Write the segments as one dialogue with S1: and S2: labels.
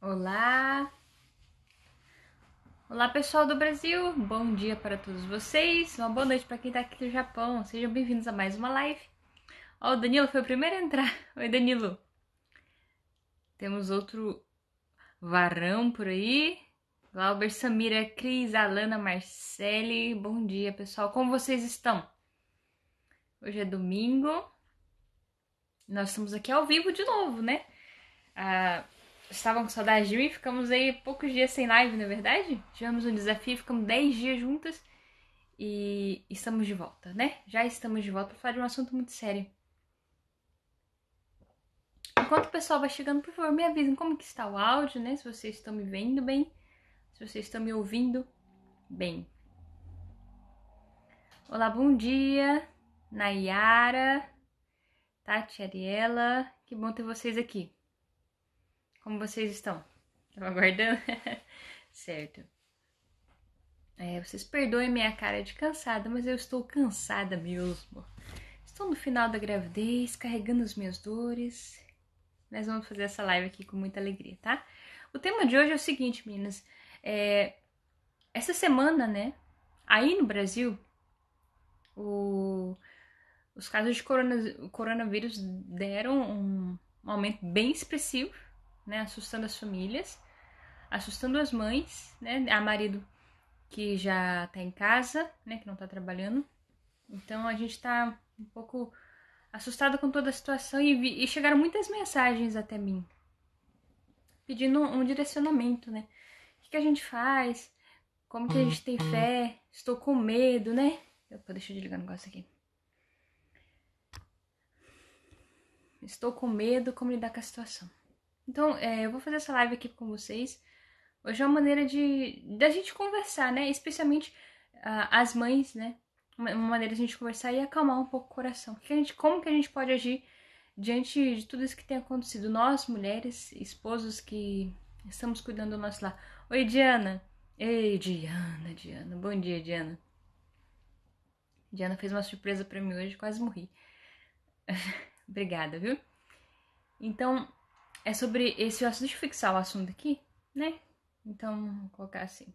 S1: Olá! Olá, pessoal do Brasil! Bom dia para todos vocês, uma boa noite para quem está aqui no Japão. Sejam bem-vindos a mais uma live. Ó, o Danilo foi o primeiro a entrar. Oi, Danilo! Temos outro varão por aí. Glauber, Samira, Cris, Alana, Marcele. Bom dia, pessoal. Como vocês estão? Hoje é domingo. Nós estamos aqui ao vivo de novo, né? Estavam com saudade de mim, ficamos aí poucos dias sem live, não é verdade? Tivemos um desafio, ficamos 10 dias juntas e estamos de volta, né? Já estamos de volta para falar de um assunto muito sério. Enquanto o pessoal vai chegando, por favor, me avisem como que está o áudio, né? Se vocês estão me vendo bem, se vocês estão me ouvindo bem. Olá, bom dia, Nayara, Tati, Ariela, que bom ter vocês aqui. Como vocês estão? Estava aguardando? Certo. Vocês perdoem minha cara de cansada, mas eu estou cansada mesmo. Estou no final da gravidez, carregando as minhas dores. Nós vamos fazer essa live aqui com muita alegria, tá? O tema de hoje é o seguinte, meninas. Essa semana, né? Aí no Brasil, os casos de coronavírus deram um aumento bem expressivo, né? Assustando as famílias, assustando as mães, né? A marido que já tá em casa, né? Que não tá trabalhando. Então a gente tá um pouco assustada com toda a situação e chegaram muitas mensagens até mim pedindo um direcionamento, né? O que a gente faz? Como que a gente tem fé? Estou com medo, né? Deixa eu desligar o negócio aqui. Estou com medo, como lidar com a situação? Então, eu vou fazer essa live aqui com vocês. Hoje é uma maneira da gente conversar, né? Especialmente as mães, né? Uma maneira de a gente conversar e acalmar um pouco o coração. Como que a gente pode agir diante de tudo isso que tem acontecido? Nós, mulheres, esposos que estamos cuidando do nosso lar. Oi, Diana. Ei, Diana. Bom dia, Diana. Diana fez uma surpresa pra mim hoje, quase morri. Obrigada, viu? Então, é sobre esse assunto. Deixa eu fixar o assunto aqui, né? Então, vou colocar assim.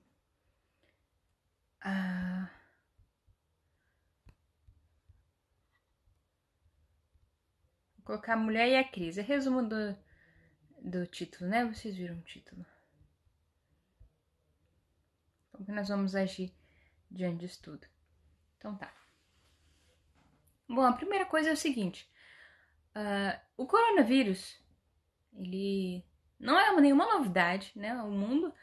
S1: Vou colocar a mulher e a crise. É resumo do título, né? Vocês viram o título. Como que nós vamos agir diante disso tudo? Então tá. Bom, a primeira coisa é o seguinte. O coronavírus, ele não é nenhuma novidade, né? O mundo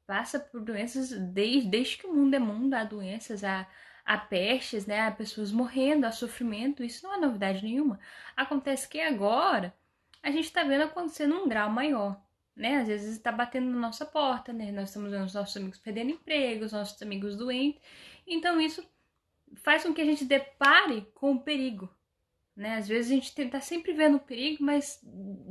S1: passa por doenças desde que o mundo é mundo. Há doenças, há pestes, né? Há pessoas morrendo, há sofrimento. Isso não é novidade nenhuma. Acontece que agora a gente tá vendo acontecer num grau maior, né? Às vezes está batendo na nossa porta, né? Nós estamos vendo os nossos amigos perdendo emprego, os nossos amigos doentes. Então isso faz com que a gente depare com o perigo, né? Às vezes a gente tá sempre vendo o perigo, mas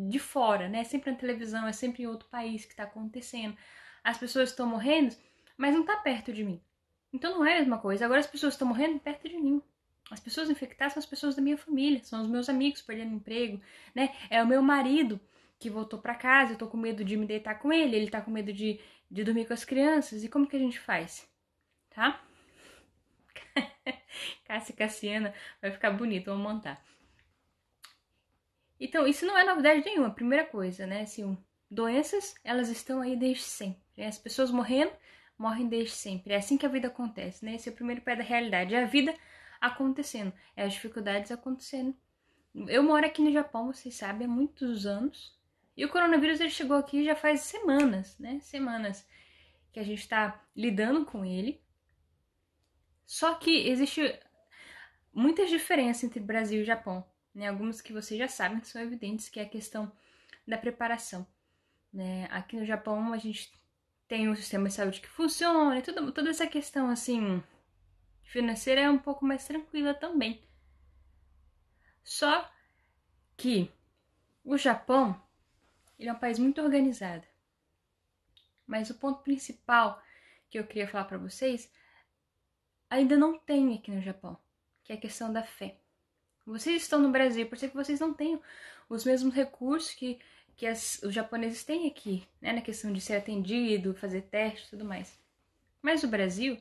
S1: de fora, né? Sempre na televisão, é sempre em outro país que está acontecendo. As pessoas estão morrendo, mas não está perto de mim. Então não é a mesma coisa. Agora as pessoas estão morrendo perto de mim. As pessoas infectadas são as pessoas da minha família, são os meus amigos perdendo emprego, né? É o meu marido que voltou para casa, eu tô com medo de me deitar com ele tá com medo de dormir com as crianças. E como que a gente faz? Tá? Cássia e Cassiana, vai ficar bonito, vamos montar. Então, isso não é novidade nenhuma, primeira coisa, né? Assim, doenças, elas estão aí desde sempre. Né? As pessoas morrem desde sempre. É assim que a vida acontece, né? Esse é o primeiro pé da realidade. É a vida acontecendo, é as dificuldades acontecendo. Eu moro aqui no Japão, vocês sabem, há muitos anos. E o coronavírus ele chegou aqui já faz semanas, né? Semanas que a gente está lidando com ele. Só que existe muitas diferenças entre Brasil e Japão, né? Algumas que vocês já sabem que são evidentes, que é a questão da preparação, né? Aqui no Japão a gente tem um sistema de saúde que funciona, toda essa questão assim financeira é um pouco mais tranquila também. Só que o Japão ele é um país muito organizado. Mas o ponto principal que eu queria falar para vocês ainda não tem aqui no Japão, que é a questão da fé. Vocês estão no Brasil, por ser que vocês não têm os mesmos recursos que que os japoneses têm aqui, né, na questão de ser atendido, fazer teste e tudo mais. Mas o Brasil,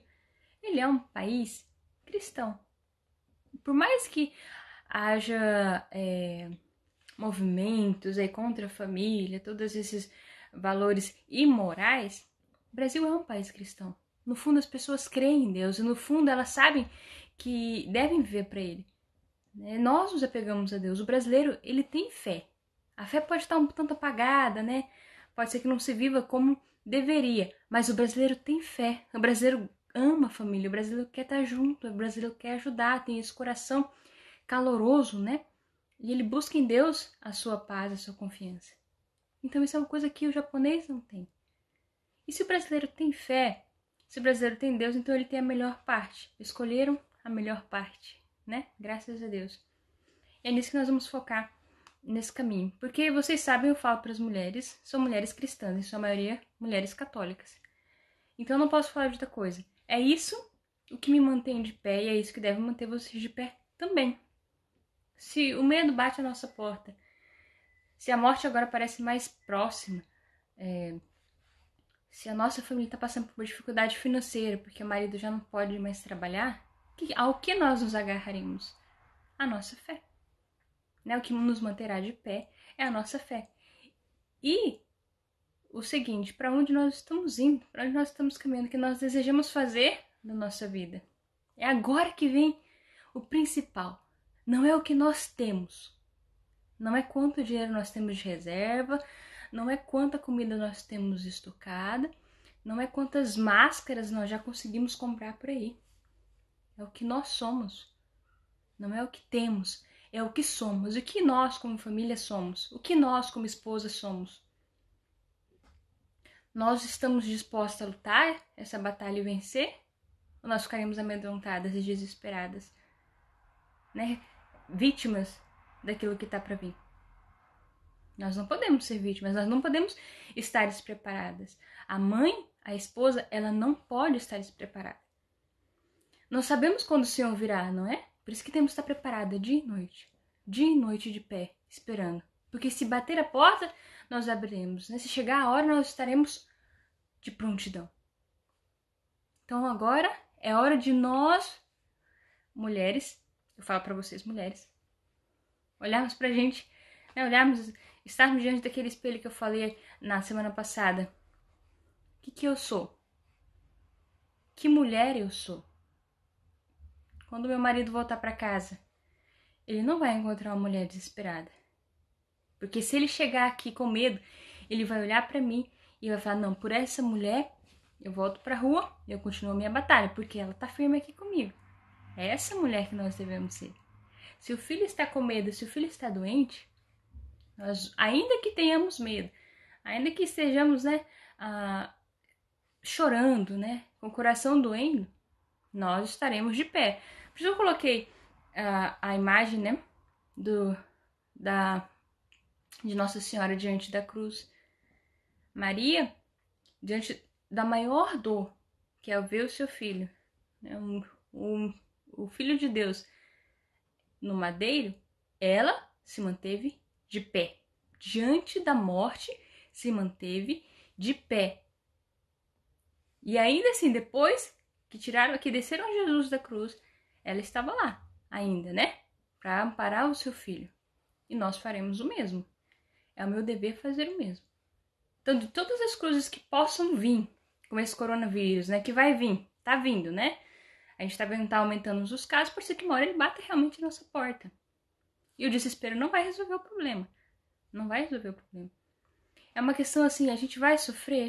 S1: ele é um país cristão. Por mais que haja movimentos aí contra a família, todos esses valores imorais, o Brasil é um país cristão. No fundo, as pessoas creem em Deus e no fundo elas sabem que devem viver para Ele. Nós nos apegamos a Deus. O brasileiro, ele tem fé. A fé pode estar um tanto apagada, né? Pode ser que não se viva como deveria, mas o brasileiro tem fé. O brasileiro ama a família, o brasileiro quer estar junto, o brasileiro quer ajudar, tem esse coração caloroso, né? E ele busca em Deus a sua paz, a sua confiança. Então isso é uma coisa que o japonês não tem. E se o brasileiro tem fé, se o brasileiro tem Deus, então ele tem a melhor parte. Escolheram a melhor parte, né? Graças a Deus. E é nisso que nós vamos focar nesse caminho. Porque vocês sabem, eu falo para as mulheres, são mulheres cristãs, em sua maioria mulheres católicas. Então eu não posso falar de outra coisa. É isso o que me mantém de pé e é isso que deve manter vocês de pé também. Se o medo bate à nossa porta, se a morte agora parece mais próxima, se a nossa família está passando por uma dificuldade financeira, porque o marido já não pode mais trabalhar, ao que nós nos agarraremos? A nossa fé. Né? O que nos manterá de pé é a nossa fé. E o seguinte, para onde nós estamos indo, para onde nós estamos caminhando, o que nós desejamos fazer na nossa vida. É agora que vem o principal. Não é o que nós temos. Não é quanto dinheiro nós temos de reserva, não é quanta comida nós temos estocada, não é quantas máscaras nós já conseguimos comprar por aí. É o que nós somos. Não é o que temos, é o que somos. O que nós como família somos, o que nós como esposa somos. Nós estamos dispostos a lutar essa batalha e vencer? Ou nós ficaremos amedrontadas e desesperadas? Né? Vítimas daquilo que está para vir. Nós não podemos ser vítimas, nós não podemos estar despreparadas. A mãe, a esposa, ela não pode estar despreparada. Nós sabemos quando o Senhor virá, não é? Por isso que temos que estar preparada dia e noite de pé, esperando. Porque se bater a porta, nós abriremos. Né? Se chegar a hora, nós estaremos de prontidão. Então agora é hora de nós, mulheres, eu falo para vocês, mulheres, olharmos pra gente, né? Estarmos diante daquele espelho que eu falei na semana passada. O que eu sou? Que mulher eu sou? Quando meu marido voltar para casa, ele não vai encontrar uma mulher desesperada. Porque se ele chegar aqui com medo, ele vai olhar para mim e vai falar, não, por essa mulher eu volto pra rua e eu continuo a minha batalha, porque ela tá firme aqui comigo. É essa mulher que nós devemos ser. Se o filho está com medo, se o filho está doente, nós, ainda que tenhamos medo, ainda que estejamos, né, chorando, né, com o coração doendo, nós estaremos de pé. Por isso eu coloquei a imagem, né, de Nossa Senhora diante da cruz. Maria, diante da maior dor, que é ver o seu filho, né, o Filho de Deus, no madeiro, ela se manteve de pé. Diante da morte, se manteve de pé. E ainda assim, depois que desceram Jesus da cruz, ela estava lá ainda, né? Para amparar o seu filho. E nós faremos o mesmo. É o meu dever fazer o mesmo. Então, de todas as coisas que possam vir, como esse coronavírus, né? Que vai vir, tá vindo, né? A gente tá vendo que tá aumentando os casos, por ser que uma hora ele bata realmente na nossa porta. E o desespero não vai resolver o problema. Não vai resolver o problema. É uma questão assim, a gente vai sofrer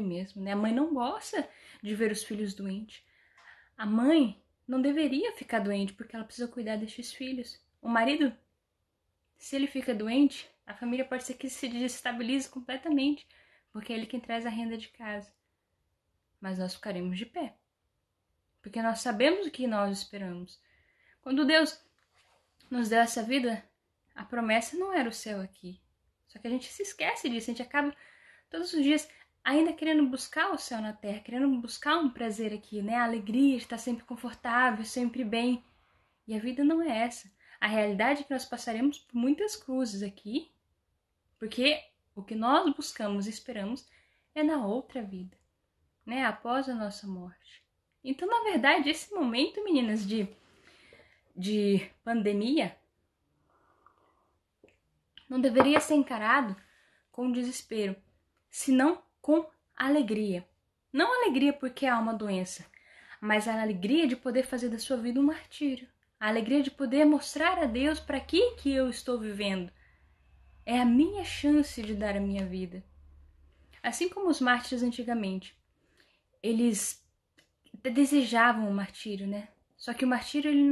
S1: mesmo, né? A mãe não gosta de ver os filhos doentes. A mãe não deveria ficar doente porque ela precisa cuidar destes filhos. O marido, se ele fica doente, a família pode ser que se desestabilize completamente, porque é ele quem traz a renda de casa. Mas nós ficaremos de pé, porque nós sabemos o que nós esperamos. Quando Deus nos deu essa vida, a promessa não era o céu aqui. Só que a gente se esquece disso, a gente acaba todos os dias ainda querendo buscar o céu na terra, querendo buscar um prazer aqui, né? A alegria de estar sempre confortável, sempre bem. E a vida não é essa. A realidade é que nós passaremos por muitas cruzes aqui, Porque o que nós buscamos e esperamos é na outra vida, né? Após a nossa morte. Então, na verdade, esse momento, meninas, de pandemia, não deveria ser encarado com desespero, senão com alegria. Não alegria porque há uma doença, mas a alegria de poder fazer da sua vida um martírio. A alegria de poder mostrar a Deus para que eu estou vivendo. É a minha chance de dar a minha vida. Assim como os mártires antigamente, eles desejavam o martírio, né? Só que o martírio ele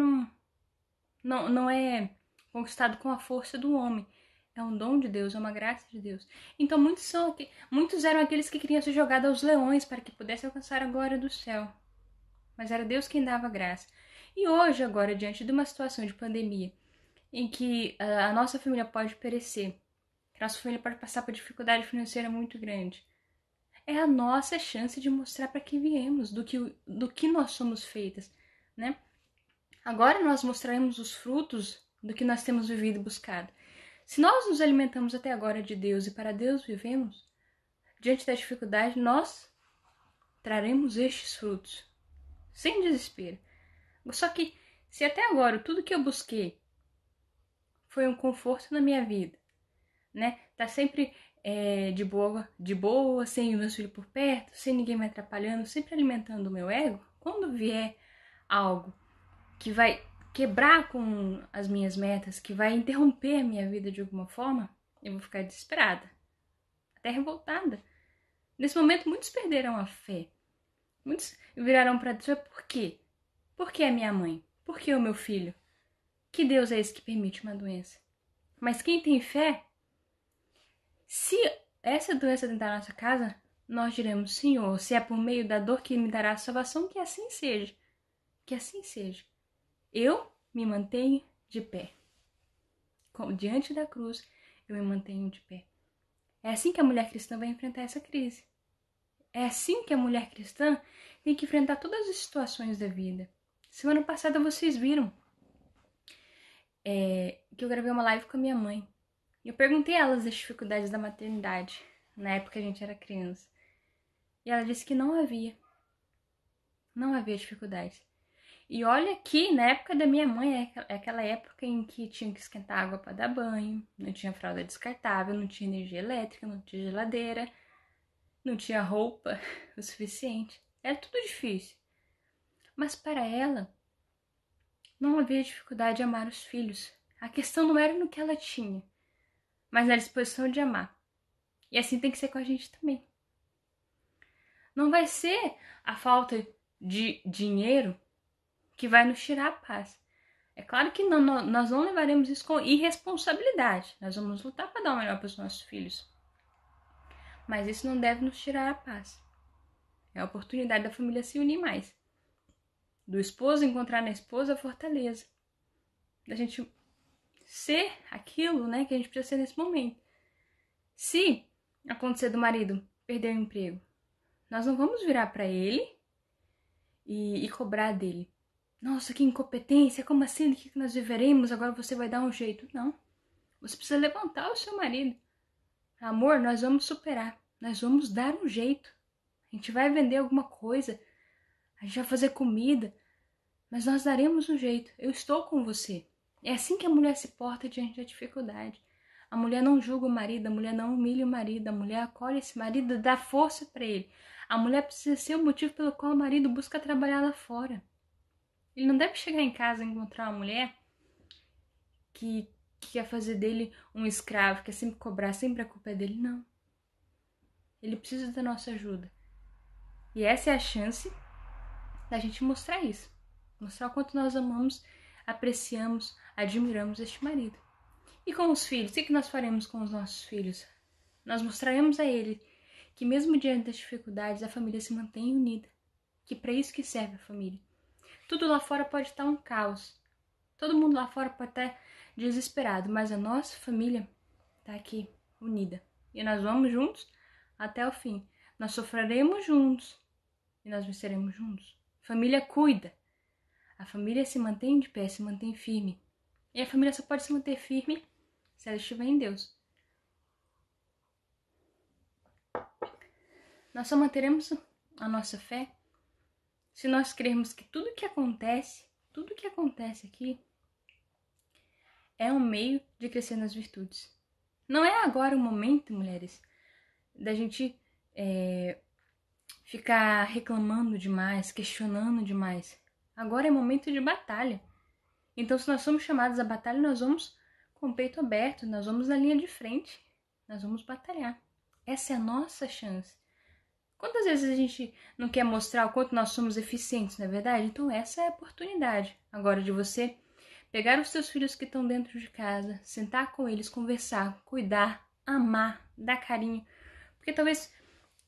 S1: não é conquistado com a força do homem. É um dom de Deus, é uma graça de Deus. Então muitos eram aqueles que queriam ser jogados aos leões para que pudessem alcançar a glória do céu. Mas era Deus quem dava graça. E hoje, agora, diante de uma situação de pandemia, em que a nossa família pode perecer, que a nossa família pode passar por dificuldade financeira muito grande, é a nossa chance de mostrar para que viemos, do que nós somos feitas, né? Agora nós mostraremos os frutos do que nós temos vivido e buscado. Se nós nos alimentamos até agora de Deus e para Deus vivemos, diante da dificuldade, nós traremos estes frutos, sem desespero. Só que, se até agora tudo que eu busquei foi um conforto na minha vida, né? Tá sempre de boa, sem o meu filho por perto, sem ninguém me atrapalhando, sempre alimentando o meu ego. Quando vier algo que vai quebrar com as minhas metas, que vai interromper a minha vida de alguma forma, eu vou ficar desesperada, até revoltada. Nesse momento, muitos perderam a fé. Muitos viraram para Deus, por quê? Por que a minha mãe? Por que o meu filho? Que Deus é esse que permite uma doença? Mas quem tem fé, se essa doença dentro da nossa casa, nós diremos, Senhor, se é por meio da dor que me dará a salvação, que assim seja. Que assim seja. Eu me mantenho de pé. Diante da cruz, eu me mantenho de pé. É assim que a mulher cristã vai enfrentar essa crise. É assim que a mulher cristã tem que enfrentar todas as situações da vida. Semana passada vocês viram que eu gravei uma live com a minha mãe. E eu perguntei a ela as dificuldades da maternidade, na época que a gente era criança. E ela disse que não havia. Não havia dificuldades. E olha que na época da minha mãe, é aquela época em que tinha que esquentar água para dar banho, não tinha fralda descartável, não tinha energia elétrica, não tinha geladeira, não tinha roupa o suficiente. Era tudo difícil. Mas para ela, não havia dificuldade de amar os filhos. A questão não era no que ela tinha, mas na disposição de amar. E assim tem que ser com a gente também. Não vai ser a falta de dinheiro que vai nos tirar a paz. É claro que nós não levaremos isso com irresponsabilidade. Nós vamos lutar para dar o melhor para os nossos filhos. Mas isso não deve nos tirar a paz. É a oportunidade da família se unir mais. Do esposo encontrar na esposa a fortaleza. Da gente ser aquilo, né, que a gente precisa ser nesse momento. Se acontecer do marido perder o emprego, nós não vamos virar para ele e cobrar dele. Nossa, que incompetência, como assim? O que nós viveremos? Agora você vai dar um jeito. Não. Você precisa levantar o seu marido. Amor, nós vamos superar. Nós vamos dar um jeito. A gente vai vender alguma coisa. A gente vai fazer comida. Mas nós daremos um jeito. Eu estou com você. É assim que a mulher se porta diante da dificuldade. A mulher não julga o marido, a mulher não humilha o marido, a mulher acolhe esse marido e dá força para ele. A mulher precisa ser o motivo pelo qual o marido busca trabalhar lá fora. Ele não deve chegar em casa e encontrar uma mulher que quer fazer dele um escravo, quer sempre cobrar, sempre a culpa é dele. Não. Ele precisa da nossa ajuda. E essa é a chance da gente mostrar isso. Mostrar o quanto nós amamos, apreciamos, admiramos este marido. E com os filhos? O que nós faremos com os nossos filhos? Nós mostraremos a ele que mesmo diante das dificuldades, a família se mantém unida. Que para isso que serve a família. Tudo lá fora pode estar um caos. Todo mundo lá fora pode estar desesperado, mas a nossa família está aqui, unida. E nós vamos juntos até o fim. Nós sofreremos juntos e nós venceremos juntos. Família cuida. A família se mantém de pé, se mantém firme. E a família só pode se manter firme se ela estiver em Deus. Nós só manteremos a nossa fé se nós crermos que tudo que acontece aqui é um meio de crescer nas virtudes. Não é agora o momento, mulheres, da gente ficar reclamando demais, questionando demais. Agora é momento de batalha. Então, se nós somos chamados à batalha, nós vamos com o peito aberto, nós vamos na linha de frente, nós vamos batalhar. Essa é a nossa chance. Quantas vezes a gente não quer mostrar o quanto nós somos eficientes, não é verdade? Então essa é a oportunidade agora de você pegar os seus filhos que estão dentro de casa, sentar com eles, conversar, cuidar, amar, dar carinho. Porque talvez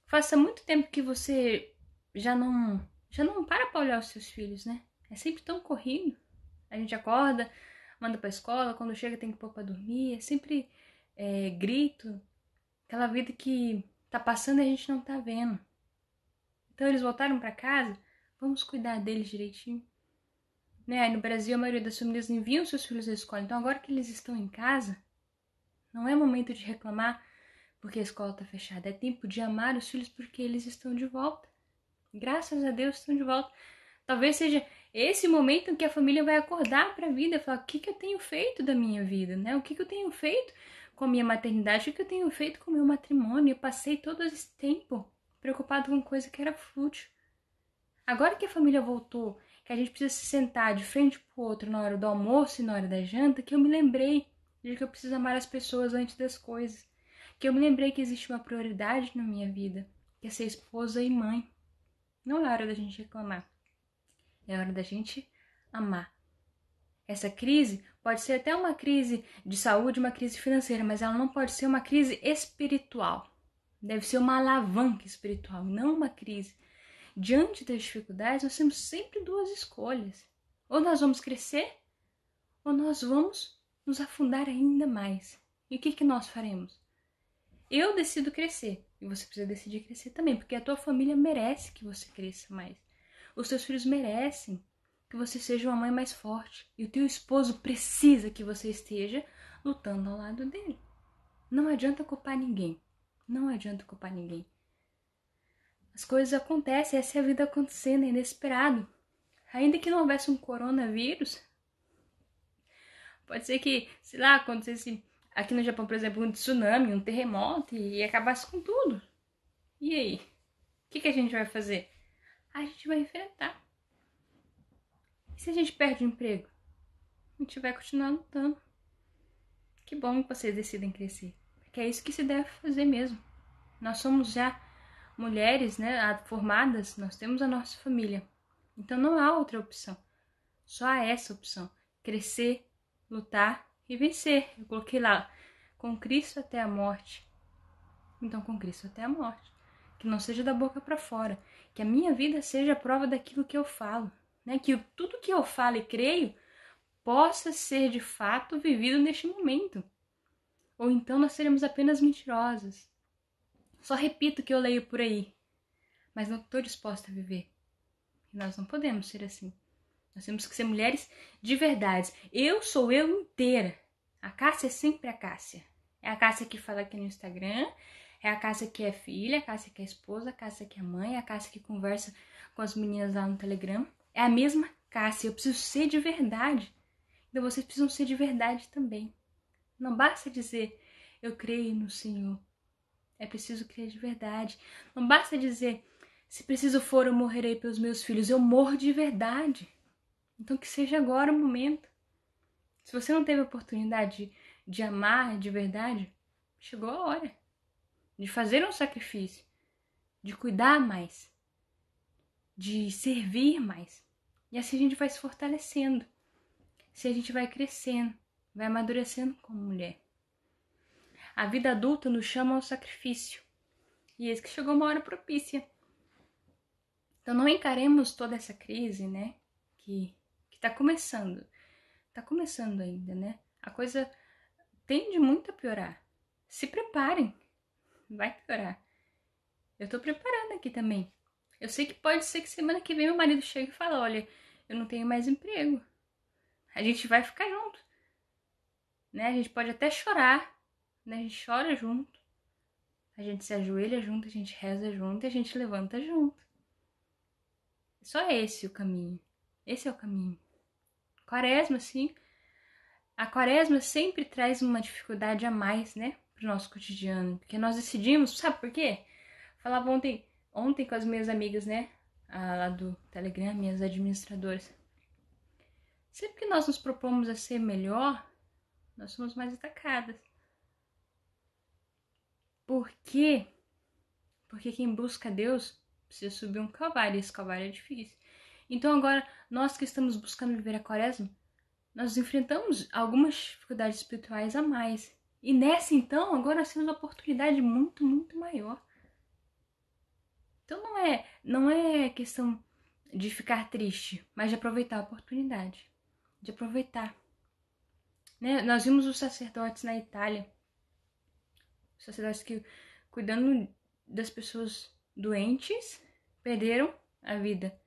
S1: faça muito tempo que você já não para olhar os seus filhos, né? É sempre tão corrido. A gente acorda, manda pra escola, quando chega tem que pôr pra dormir, é sempre grito. Aquela vida que tá passando e a gente não tá vendo. Então eles voltaram pra casa, vamos cuidar deles direitinho. Né? Aí no Brasil a maioria das famílias enviam seus filhos à escola. Então agora que eles estão em casa, não é momento de reclamar porque a escola está fechada. É tempo de amar os filhos porque eles estão de volta. Graças a Deus estão de volta. Talvez seja esse momento em que a família vai acordar para a vida e falar: o que eu tenho feito da minha vida? Né? O que eu tenho feito com a minha maternidade? O que eu tenho feito com o meu matrimônio? Eu passei todo esse tempo preocupado com coisa que era fútil. Agora que a família voltou, que a gente precisa se sentar de frente pro outro na hora do almoço e na hora da janta, que eu me lembrei de que eu preciso amar as pessoas antes das coisas. Que eu me lembrei que existe uma prioridade na minha vida, que é ser esposa e mãe. Não é hora da gente reclamar. É hora da gente amar. Essa crise pode ser até uma crise de saúde, uma crise financeira, mas ela não pode ser uma crise espiritual. Deve ser uma alavanca espiritual, não uma crise. Diante das dificuldades, nós temos sempre duas escolhas. Ou nós vamos crescer, ou nós vamos nos afundar ainda mais. E o que nós faremos? Eu decido crescer, e você precisa decidir crescer também, porque a tua família merece que você cresça mais. Os teus filhos merecem que você seja uma mãe mais forte. E o teu esposo precisa que você esteja lutando ao lado dele. Não adianta culpar ninguém. Não adianta culpar ninguém. As coisas acontecem, essa é a vida acontecendo, é inesperado. Ainda que não houvesse um coronavírus, pode ser que, sei lá, acontecesse aqui no Japão, por exemplo, um tsunami, um terremoto e acabasse com tudo. E aí? O que a gente vai fazer? A gente vai enfrentar. E se a gente perde o emprego? A gente vai continuar lutando. Que bom que vocês decidem crescer. Porque é isso que se deve fazer mesmo. Nós somos já mulheres, né, formadas, nós temos a nossa família. Então não há outra opção. Só há essa opção. Crescer, lutar e vencer. Eu coloquei lá, com Cristo até a morte. Então com Cristo até a morte. Que não seja da boca para fora. Que a minha vida seja a prova daquilo que eu falo. Né? Que tudo que eu falo e creio possa ser de fato vivido neste momento. Ou então nós seremos apenas mentirosas. Só repito o que eu leio por aí. Mas não estou disposta a viver. E nós não podemos ser assim. Nós temos que ser mulheres de verdade. Eu sou eu inteira. A Cássia é sempre a Cássia. É a Cássia que fala aqui no Instagram. É a Cássia que é filha, a Cássia que é esposa, a Cássia que é mãe, a Cássia que conversa com as meninas lá no Telegram. É a mesma Cássia. Eu preciso ser de verdade. Então vocês precisam ser de verdade também. Não basta dizer, eu creio no Senhor. É preciso crer de verdade. Não basta dizer, se preciso for, eu morrerei pelos meus filhos. Eu morro de verdade. Então que seja agora o momento. Se você não teve a oportunidade de amar de verdade, chegou a hora de fazer um sacrifício, de cuidar mais, de servir mais. E assim a gente vai se fortalecendo. Se a gente vai crescendo, vai amadurecendo como mulher. A vida adulta nos chama ao sacrifício. E eis que chegou uma hora propícia. Então não encaremos toda essa crise, né? Que tá começando. Tá começando ainda, né? A coisa tende muito a piorar. Se preparem. Vai piorar. Eu tô preparando aqui também. Eu sei que pode ser que semana que vem meu marido chegue e fale, olha, eu não tenho mais emprego. A gente vai ficar junto. Né? A gente pode até chorar. Né? A gente chora junto. A gente se ajoelha junto, a gente reza junto e a gente levanta junto. Só esse o caminho. Esse é o caminho. Quaresma, sim. A quaresma sempre traz uma dificuldade a mais, né? Pro nosso cotidiano. Porque nós decidimos, sabe por quê? Falava ontem com as minhas amigas, né? Lá do Telegram, minhas administradoras. Sempre que nós nos propomos a ser melhor, nós somos mais atacadas. Por quê? Porque quem busca Deus precisa subir um calvário, e esse calvário é difícil. Então agora, nós que estamos buscando viver a quaresma, nós enfrentamos algumas dificuldades espirituais a mais. E nessa, então, agora nós temos uma oportunidade muito, muito maior. Então não é questão de ficar triste, mas de aproveitar a oportunidade. De aproveitar. Né? Nós vimos os sacerdotes na Itália. Os sacerdotes que, cuidando das pessoas doentes, perderam a vida.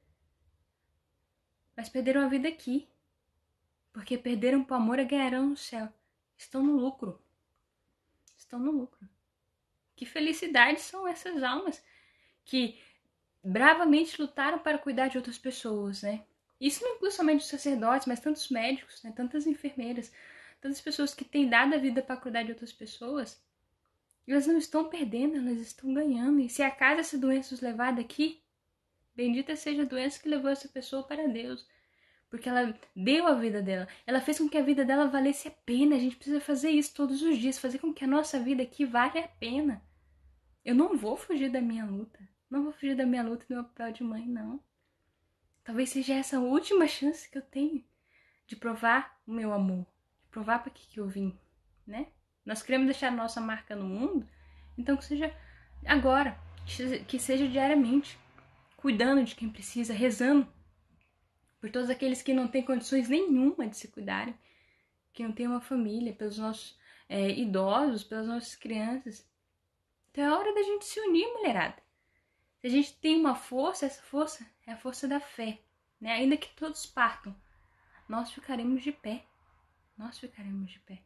S1: Mas perderam a vida aqui. Porque perderam por amor e ganharão no céu. Estão no lucro. Estão no lucro. Que felicidade são essas almas que bravamente lutaram para cuidar de outras pessoas, né? Isso não inclui somente os sacerdotes, mas tantos médicos, né? Tantas enfermeiras, tantas pessoas que têm dado a vida para cuidar de outras pessoas. Elas não estão perdendo, elas estão ganhando. E se acaso essa doença os levar daqui, bendita seja a doença que levou essa pessoa para Deus. Porque ela deu a vida dela. Ela fez com que a vida dela valesse a pena. A gente precisa fazer isso todos os dias. Fazer com que a nossa vida aqui vale a pena. Eu não vou fugir da minha luta. Não vou fugir da minha luta e do meu papel de mãe, não. Talvez seja essa a última chance que eu tenho de provar o meu amor. De provar para que eu vim, né? Nós queremos deixar a nossa marca no mundo. Então que seja agora. Que seja diariamente. Cuidando de quem precisa. Rezando por todos aqueles que não têm condições nenhuma de se cuidarem, que não têm uma família, pelos nossos idosos, pelas nossas crianças. Então é hora da gente se unir, mulherada. Se a gente tem uma força, essa força é a força da fé, né? Ainda que todos partam, nós ficaremos de pé. Nós ficaremos de pé.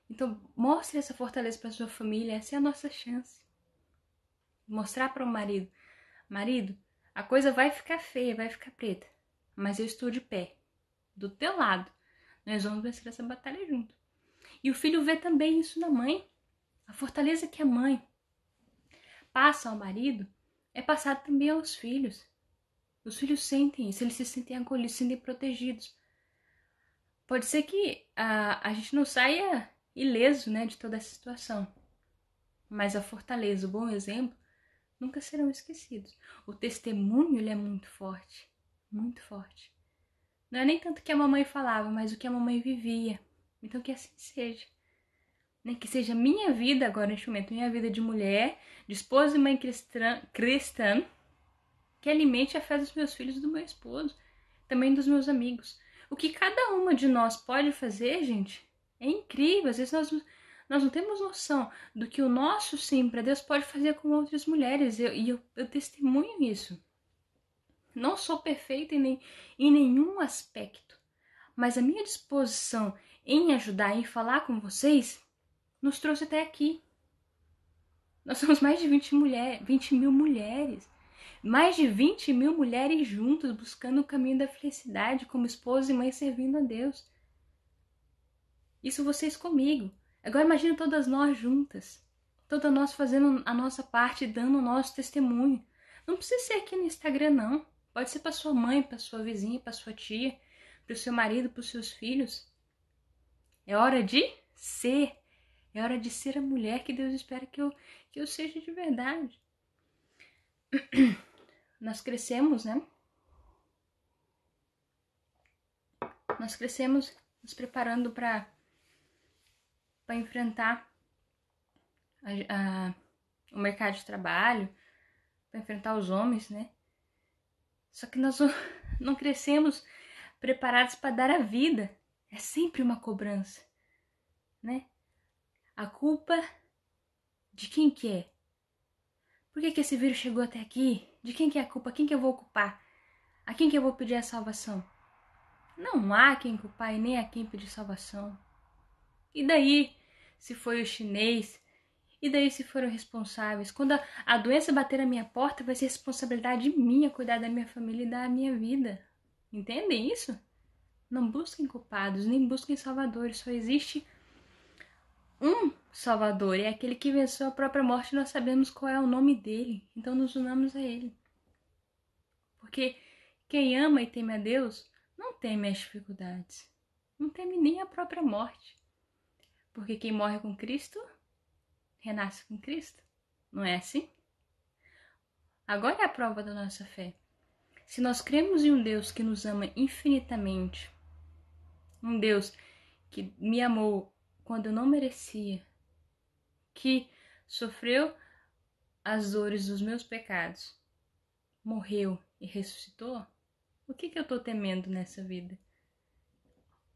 S1: Então mostre essa fortaleza para sua família, essa é a nossa chance. Mostrar para o marido. Marido, a coisa vai ficar feia, vai ficar preta. Mas eu estou de pé, do teu lado. Nós vamos vencer essa batalha junto. E o filho vê também isso na mãe. A fortaleza que a mãe passa ao marido é passada também aos filhos. Os filhos sentem isso, eles se sentem acolhidos, se sentem protegidos. Pode ser que a gente não saia ileso, né, de toda essa situação. Mas a fortaleza, o bom exemplo, nunca serão esquecidos. O testemunho, ele é muito forte. Muito forte. Não é nem tanto o que a mamãe falava, mas o que a mamãe vivia. Então que assim seja. Né? Que seja minha vida agora, neste momento, minha vida de mulher, de esposa e mãe cristã, que alimente a fé dos meus filhos e do meu esposo, também dos meus amigos. O que cada uma de nós pode fazer, gente, é incrível. Às vezes nós não temos noção do que o nosso sim para Deus pode fazer com outras mulheres. Eu testemunho isso. Não sou perfeita em nenhum aspecto, mas a minha disposição em ajudar, em falar com vocês, nos trouxe até aqui. Nós somos mais de 20 mil mulheres. Mais de 20 mil mulheres juntas, buscando o caminho da felicidade, como esposa e mãe servindo a Deus. Isso vocês comigo. Agora imagina todas nós juntas. Todas nós fazendo a nossa parte, dando o nosso testemunho. Não precisa ser aqui no Instagram, não. Pode ser para sua mãe, para sua vizinha, para sua tia, para o seu marido, para os seus filhos. É hora de ser. É hora de ser a mulher que Deus espera que eu seja de verdade. Nós crescemos, né? Nós crescemos nos preparando para enfrentar o mercado de trabalho, para enfrentar os homens, né? Só que nós não crescemos preparados para dar a vida. É sempre uma cobrança, né? A culpa de quem que é? Por que esse vírus chegou até aqui? De quem que é a culpa? Quem que eu vou culpar? A quem que eu vou pedir a salvação? Não há quem culpar e nem a quem pedir salvação. E daí, se foi o chinês E daí se foram responsáveis? Quando a doença bater na minha porta, vai ser responsabilidade minha cuidar da minha família e da minha vida. Entendem isso? Não busquem culpados, nem busquem salvadores. Só existe um Salvador, é aquele que venceu a própria morte. Nós sabemos qual é o nome dele, então nos unamos a ele. Porque quem ama e teme a Deus não teme as dificuldades, não teme nem a própria morte. Porque quem morre com Cristo renasce com Cristo, não é assim? Agora é a prova da nossa fé. Se nós cremos em um Deus que nos ama infinitamente, um Deus que me amou quando eu não merecia, que sofreu as dores dos meus pecados, morreu e ressuscitou, o que eu estou temendo nessa vida?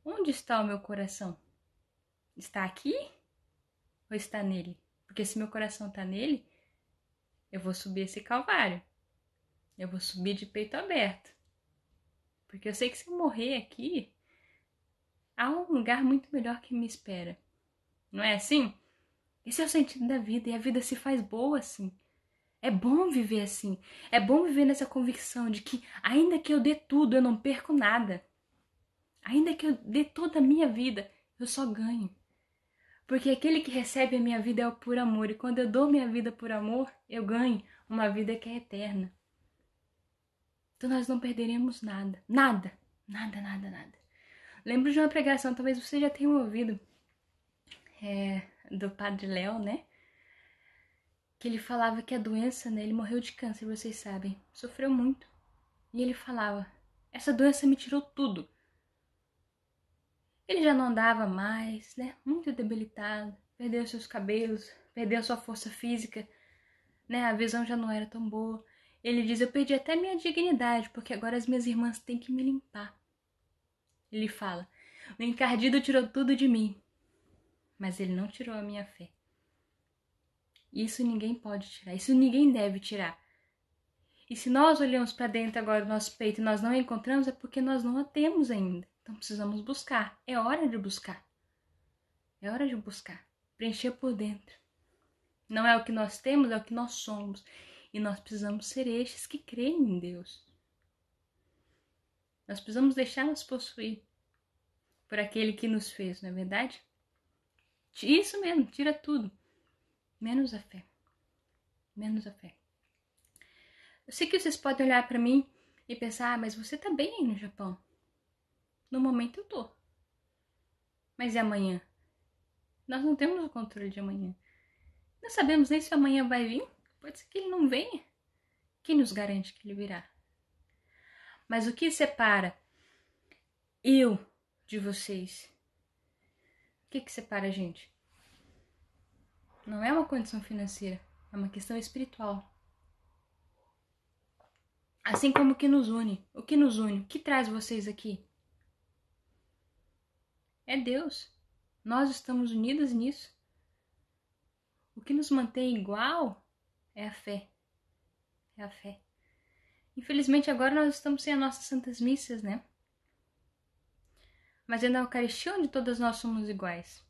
S1: Onde está o meu coração? Está aqui ou está nele? Porque se meu coração está nele, eu vou subir esse calvário. Eu vou subir de peito aberto. Porque eu sei que se eu morrer aqui, há um lugar muito melhor que me espera. Não é assim? Esse é o sentido da vida, e a vida se faz boa assim. É bom viver assim. É bom viver nessa convicção de que, ainda que eu dê tudo, eu não perco nada. Ainda que eu dê toda a minha vida, eu só ganho. Porque aquele que recebe a minha vida é o por amor. E quando eu dou minha vida por amor, eu ganho uma vida que é eterna. Então nós não perderemos nada. Nada. Nada, nada, nada. Lembro de uma pregação, talvez você já tenha ouvido, do Padre Léo, né? Que ele falava que a doença, né? Ele morreu de câncer, vocês sabem. Sofreu muito. E ele falava, essa doença me tirou tudo. Ele já não andava mais, né? Muito debilitado. Perdeu seus cabelos, perdeu sua força física, né? A visão já não era tão boa. Ele diz, eu perdi até minha dignidade, porque agora as minhas irmãs têm que me limpar. Ele fala, o encardido tirou tudo de mim, mas ele não tirou a minha fé. Isso ninguém pode tirar, isso ninguém deve tirar. E se nós olhamos para dentro agora do nosso peito e nós não a encontramos, é porque nós não a temos ainda. Então precisamos buscar. É hora de buscar. É hora de buscar. Preencher por dentro. Não é o que nós temos, é o que nós somos. E nós precisamos ser estes que creem em Deus. Nós precisamos deixar-nos possuir por aquele que nos fez, não é verdade? Isso mesmo, tira tudo. Menos a fé. Menos a fé. Eu sei que vocês podem olhar para mim e pensar, mas você tá bem aí no Japão. No momento eu tô. Mas e amanhã? Nós não temos o controle de amanhã. Não sabemos nem se amanhã vai vir. Pode ser que ele não venha. Quem nos garante que ele virá? Mas o que separa eu de vocês? O que separa a gente? Não é uma condição financeira. É uma questão espiritual. Assim como o que nos une. O que nos une? O que traz vocês aqui? É Deus. Nós estamos unidos nisso. O que nos mantém igual é a fé. É a fé. Infelizmente agora nós estamos sem as nossas santas missas, né? Mas é na Eucaristia onde todas nós somos iguais.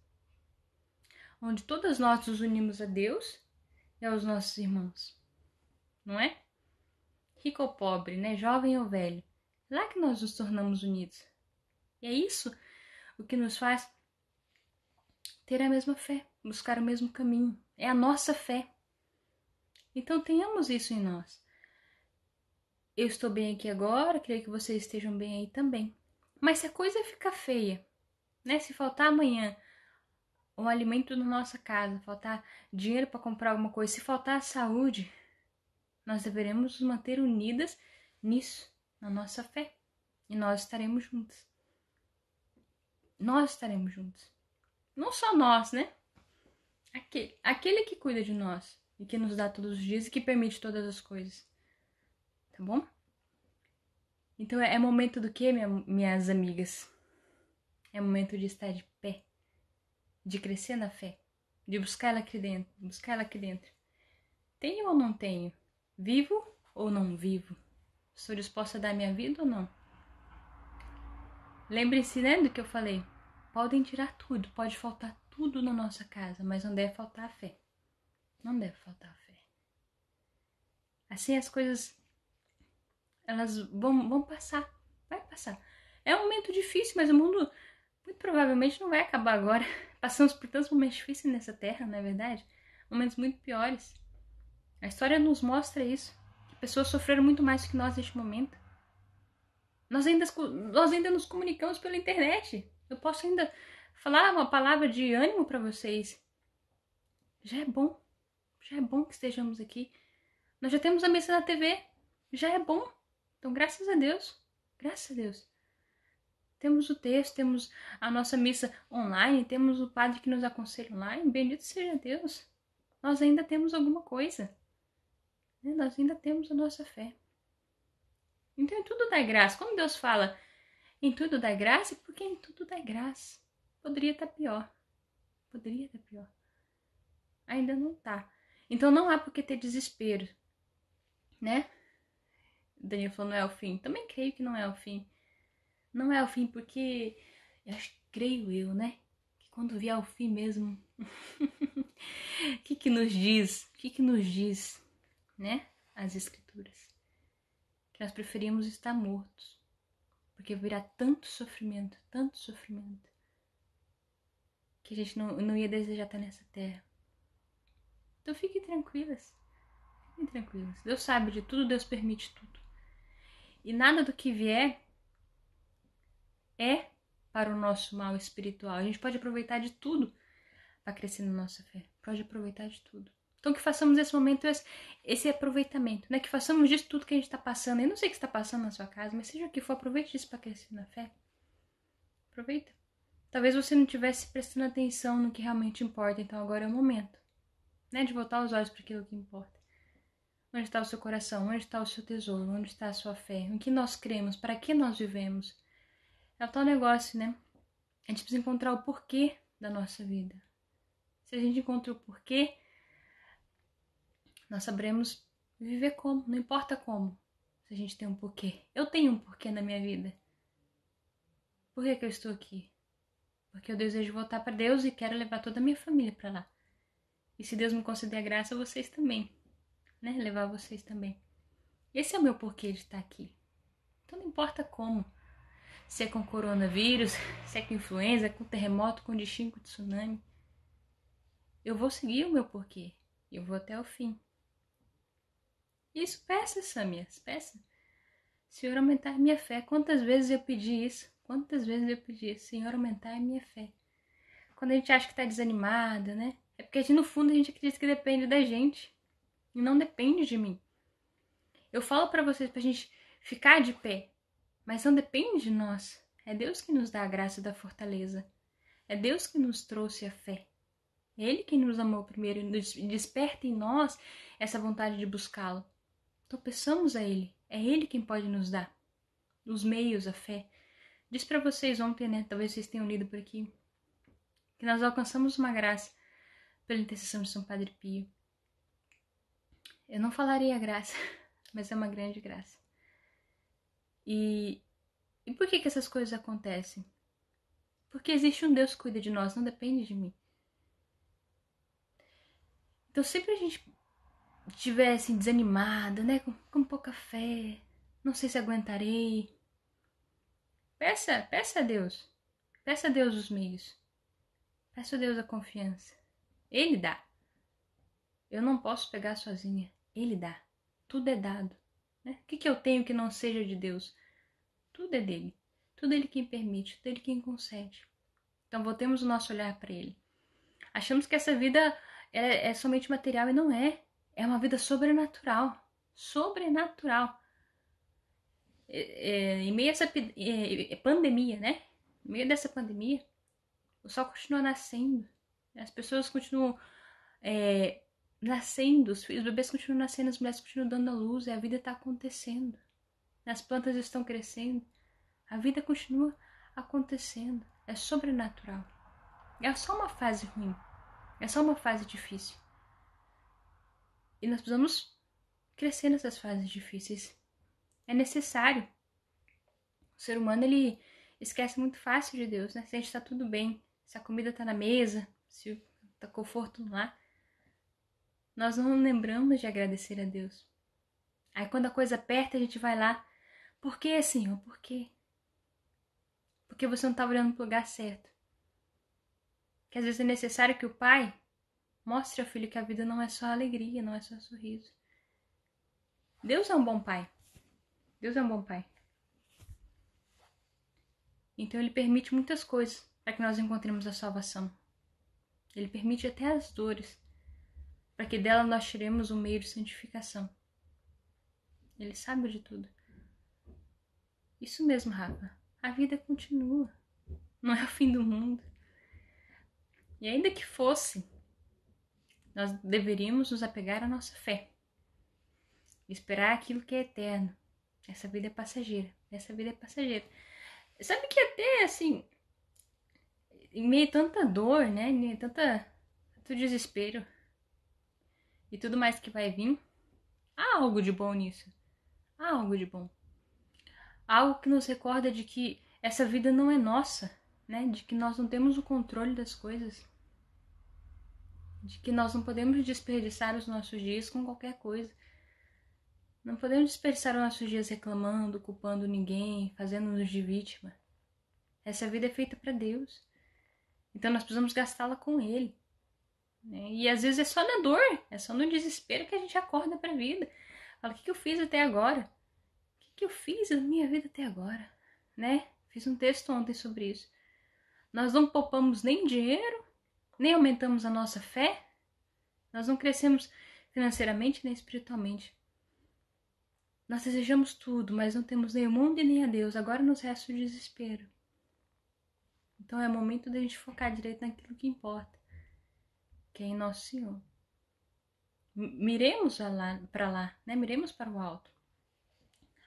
S1: Onde todas nós nos unimos a Deus e aos nossos irmãos. Não é? Rico ou pobre, né? Jovem ou velho. É lá que nós nos tornamos unidos. E é isso o que nos faz ter a mesma fé, buscar o mesmo caminho. É a nossa fé. Então tenhamos isso em nós. Eu estou bem aqui agora, creio que vocês estejam bem aí também. Mas se a coisa ficar feia, né? Se faltar amanhã um alimento na nossa casa, faltar dinheiro para comprar alguma coisa, se faltar saúde, nós deveremos nos manter unidas nisso, na nossa fé. E nós estaremos juntos. Nós estaremos juntos. Não só nós, né? Aquele que cuida de nós e que nos dá todos os dias e que permite todas as coisas. Tá bom? Então é momento do quê, minhas amigas? É momento de estar de pé, de crescer na fé, de buscar ela aqui dentro, buscar ela aqui dentro. Tenho ou não tenho? Vivo ou não vivo? Estou disposta a dar minha vida ou não? Lembre-se, né, do que eu falei. Podem tirar tudo, pode faltar tudo na nossa casa, mas não deve faltar a fé. Não deve faltar fé. Assim as coisas, elas vão passar. Vai passar. É um momento difícil, mas o mundo muito provavelmente não vai acabar agora. Passamos por tantos momentos difíceis nessa terra, não é verdade? Momentos muito piores. A história nos mostra isso. Que pessoas sofreram muito mais que nós neste momento. Nós ainda nos comunicamos pela internet. Eu posso ainda falar uma palavra de ânimo para vocês. Já é bom. Já é bom que estejamos aqui. Nós já temos a missa na TV. Já é bom. Então, graças a Deus. Graças a Deus. Temos o texto, temos a nossa missa online, temos o padre que nos aconselha online. Bendito seja Deus. Nós ainda temos alguma coisa. Nós ainda temos a nossa fé. Então, em tudo dá graça. Como Deus fala, em tudo dá graça, porque em tudo dá graça. Poderia estar pior. Poderia estar pior. Ainda não tá. Então, não há por que ter desespero. Né? Daniel falou, não é o fim. Também creio que não é o fim. Não é o fim porque, creio eu, né? Que quando vier o fim mesmo, o que nos diz? O que nos diz, né? As escrituras. Que nós preferimos estar mortos. Porque virá tanto sofrimento, que a gente não ia desejar estar nessa terra. Então fiquem tranquilas. Fiquem tranquilas. Deus sabe de tudo, Deus permite tudo. E nada do que vier é para o nosso mal espiritual. A gente pode aproveitar de tudo para crescer na nossa fé. Pode aproveitar de tudo. Então que façamos esse momento, esse aproveitamento, né? Que façamos disso tudo que a gente está passando. Eu não sei o que está passando na sua casa, mas seja o que for, aproveite isso para crescer na fé. Aproveita. Talvez você não estivesse prestando atenção no que realmente importa, então agora é o momento, né? De voltar os olhos para aquilo que importa. Onde está o seu coração? Onde está o seu tesouro? Onde está a sua fé? Em que nós cremos? Para que nós vivemos? É o tal negócio, né? A gente precisa encontrar o porquê da nossa vida. Se a gente encontra o porquê, nós saberemos viver como, não importa como, se a gente tem um porquê. Eu tenho um porquê na minha vida. Por que eu estou aqui? Porque eu desejo voltar para Deus e quero levar toda a minha família para lá. E se Deus me conceder a graça, vocês também, né? Levar vocês também. Esse é o meu porquê de estar aqui. Então não importa como. Se é com coronavírus, se é com influenza, com terremoto, com destino, com tsunami. Eu vou seguir o meu porquê. Eu vou até o fim. Isso, peça, Samias, peça. Senhor, aumentar a minha fé. Quantas vezes eu pedi isso? Senhor, aumentar a minha fé. Quando a gente acha que está desanimada, né? É porque no fundo a gente acredita que depende da gente. E não depende de mim. Eu falo para vocês pra gente ficar de pé. Mas não depende de nós. É Deus que nos dá a graça da fortaleza. É Deus que nos trouxe a fé. É Ele que nos amou primeiro e desperta em nós essa vontade de buscá-lo. Então peçamos a Ele. É Ele quem pode nos dar os meios, a fé. Disse para vocês ontem, né? Talvez vocês tenham lido por aqui. Que nós alcançamos uma graça pela intercessão de São Padre Pio. Eu não falaria a graça, mas é uma grande graça. E por que essas coisas acontecem? Porque existe um Deus que cuida de nós, não depende de mim. Então sempre a gente estiver assim, desanimada, né? Com pouca fé, não sei se aguentarei. Peça a Deus. Peça a Deus os meios. Peça a Deus a confiança. Ele dá. Eu não posso pegar sozinha. Ele dá. Tudo é dado. Né? O que eu tenho que não seja de Deus? Tudo é dele. Tudo é ele quem permite. Tudo é ele quem concede. Então voltemos o nosso olhar para ele. Achamos que essa vida é somente material e não é. É uma vida sobrenatural. Sobrenatural. Em meio a essa pandemia, né? Em meio dessa pandemia, o sol continua nascendo. As pessoas continuam nascendo, os bebês continuam nascendo, as mulheres continuam dando a luz e a vida está acontecendo. As plantas estão crescendo. A vida continua acontecendo. É sobrenatural. É só uma fase ruim. É só uma fase difícil. E nós precisamos crescer nessas fases difíceis. É necessário. O ser humano, ele esquece muito fácil de Deus, né? Se a gente tá tudo bem, se a comida tá na mesa, se tá conforto lá. nós não lembramos de agradecer a Deus. Aí quando a coisa aperta, a gente vai lá. Por quê, Senhor? Por quê? Porque você não estava olhando para o lugar certo. Que às vezes é necessário que o pai mostre ao filho que a vida não é só alegria, não é só sorriso. Deus é um bom pai. Deus é um bom pai. Então ele permite muitas coisas para que nós encontremos a salvação. Ele permite até as dores, para que dela nós tiremos um meio de santificação. Ele sabe de tudo. Isso mesmo, Rafa. A vida continua. Não é o fim do mundo. E ainda que fosse, nós deveríamos nos apegar à nossa fé. Esperar aquilo que é eterno. Essa vida é passageira. Essa vida é passageira. Sabe que até, assim, em meio a tanta dor, né? Em meio a tanto desespero e tudo mais que vai vir, há algo de bom nisso. Há algo de bom. Algo que nos recorda de que essa vida não é nossa, né? De que nós não temos o controle das coisas. De que nós não podemos desperdiçar os nossos dias com qualquer coisa. Não podemos desperdiçar os nossos dias reclamando, culpando ninguém, fazendo-nos de vítima. Essa vida é feita para Deus. Então nós precisamos gastá-la com Ele. Né? E às vezes é só na dor, é só no desespero que a gente acorda para a vida. Fala, o que eu fiz até agora? O que eu fiz na minha vida até agora? Né? Fiz um texto ontem sobre isso. Nós não poupamos nem dinheiro, nem aumentamos a nossa fé. Nós não crescemos financeiramente nem espiritualmente. Nós desejamos tudo, mas não temos nem o mundo e nem a Deus. Agora nos resta o desespero. Então é momento de a gente focar direito naquilo que importa, que é em nosso Senhor. Miremos para lá, né? Miremos para o alto.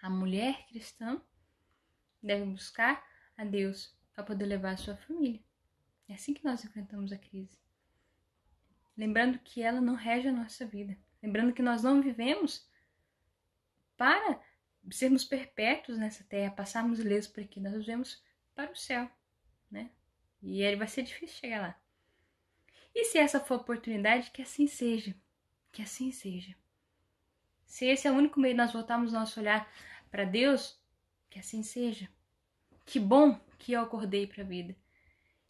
S1: A mulher cristã deve buscar a Deus para poder levar a sua família. É assim que nós enfrentamos a crise. Lembrando que ela não rege a nossa vida. Lembrando que nós não vivemos para sermos perpétuos nessa terra, passarmos ilesos por aqui. Nós vivemos para o céu, né? E aí vai ser difícil chegar lá. E se essa for a oportunidade, que assim seja. Que assim seja. Se esse é o único meio de nós voltarmos nosso olhar para Deus, que assim seja. Que bom que eu acordei para a vida.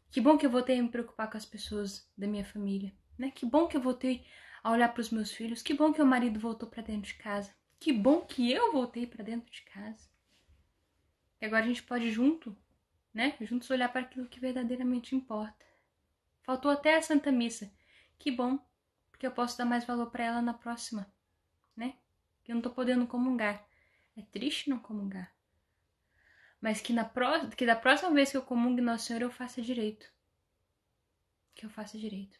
S1: Que bom que eu voltei a me preocupar com as pessoas da minha família. Né? Que bom que eu voltei a olhar para os meus filhos. Que bom que o marido voltou para dentro de casa. Que bom que eu voltei para dentro de casa. E agora a gente pode juntos olhar para aquilo que verdadeiramente importa. Faltou até a Santa Missa. Que bom, porque eu posso dar mais valor para ela na próxima, né? Que eu não tô podendo comungar. É triste não comungar. Mas que da próxima vez que eu comungue Nosso Senhor eu faça direito. Que eu faça direito.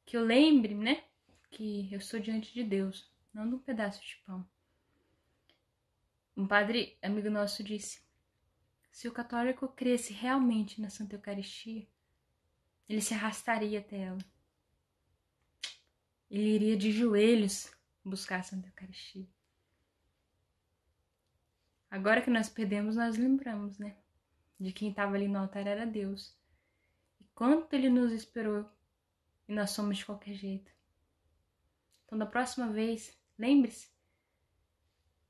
S1: Que eu lembre, né? Que eu estou diante de Deus, não de um pedaço de pão. Um padre amigo nosso disse: se o católico cresce realmente na Santa Eucaristia, ele se arrastaria até ela. Ele iria de joelhos buscar a Santa Eucaristia. Agora que nós perdemos, nós lembramos, né? De quem estava ali no altar era Deus. E quanto Ele nos esperou e nós somos de qualquer jeito. Então, da próxima vez, lembre-se,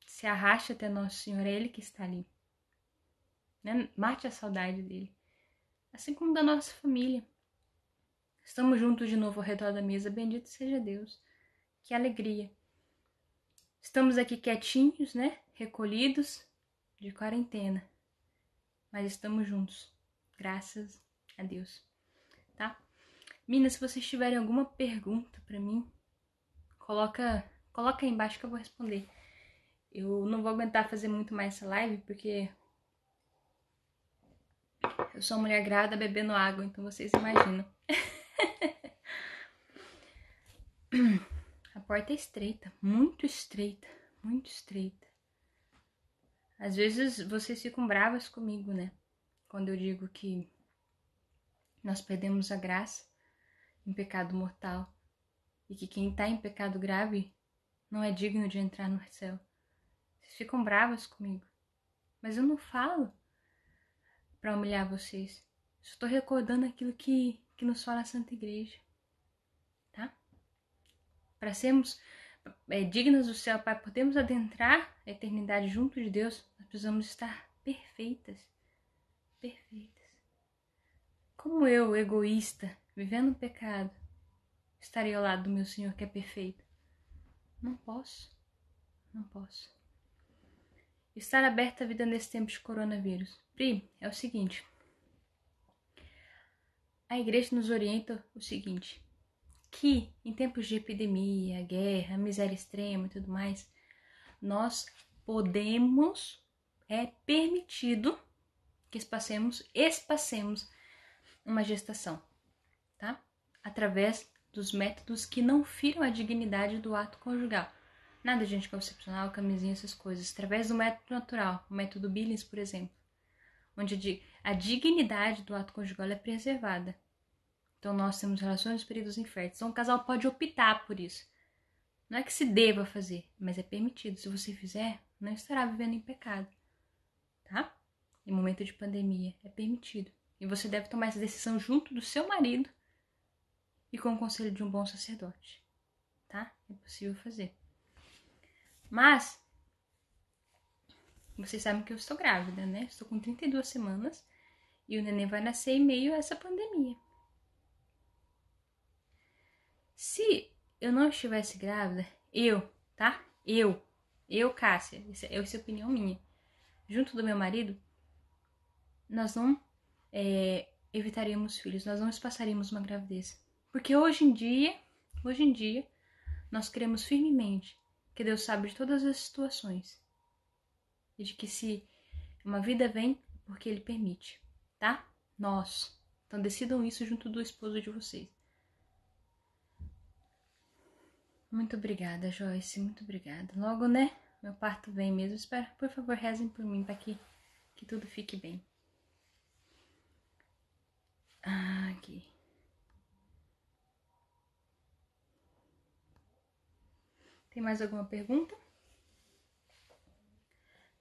S1: se arraste até Nosso Senhor, é Ele que está ali. Né? Mate a saudade dele. Assim como da nossa família. Estamos juntos de novo ao redor da mesa, bendito seja Deus. Que alegria. Estamos aqui quietinhos, né? Recolhidos, de quarentena. Mas estamos juntos. Graças a Deus. Tá? Meninas, se vocês tiverem alguma pergunta pra mim, coloca aí embaixo que eu vou responder. Eu não vou aguentar fazer muito mais essa live, porque eu sou uma mulher grávida bebendo água, então vocês imaginam. A porta é estreita, muito estreita, muito estreita. Às vezes vocês ficam bravas comigo, né? Quando eu digo que nós perdemos a graça em pecado mortal e que quem está em pecado grave não é digno de entrar no céu. Vocês ficam bravas comigo. Mas eu não falo para humilhar vocês. Só estou recordando aquilo que nos fala a Santa Igreja. Tá? para sermos dignas do céu, para podermos adentrar a eternidade junto de Deus, nós precisamos estar perfeitas. Perfeitas. Como eu, egoísta, vivendo o pecado, estarei ao lado do meu Senhor que é perfeito? Não posso. Não posso. Estar aberta à vida nesse tempo de coronavírus. Pri, é o seguinte. A igreja nos orienta o seguinte. Que em tempos de epidemia, guerra, miséria extrema e tudo mais, nós podemos, é permitido que espacemos uma gestação, tá? Através dos métodos que não firam a dignidade do ato conjugal. Nada de anticoncepcional, camisinha, essas coisas. Através do método natural, o método Billings, por exemplo, onde a dignidade do ato conjugal é preservada. Então, nós temos relações nos períodos inférteis. Então, o casal pode optar por isso. Não é que se deva fazer, mas é permitido. Se você fizer, não estará vivendo em pecado, tá? Em momento de pandemia, é permitido. E você deve tomar essa decisão junto do seu marido e com o conselho de um bom sacerdote, tá? É possível fazer. Mas, vocês sabem que eu estou grávida, né? Estou com 32 semanas e o neném vai nascer em meio a essa pandemia. Se eu não estivesse grávida, tá? Eu, Cássia, essa é a opinião minha, junto do meu marido, nós não evitaríamos filhos, nós não espaçaríamos uma gravidez. Porque hoje em dia, nós cremos firmemente que Deus sabe de todas as situações. E de que se uma vida vem, porque Ele permite, tá? Nós. Então decidam isso junto do esposo de vocês. Muito obrigada, Joyce, muito obrigada. Logo, né? Meu parto vem mesmo. Espero, por favor, rezem por mim para que tudo fique bem. Aqui. Tem mais alguma pergunta?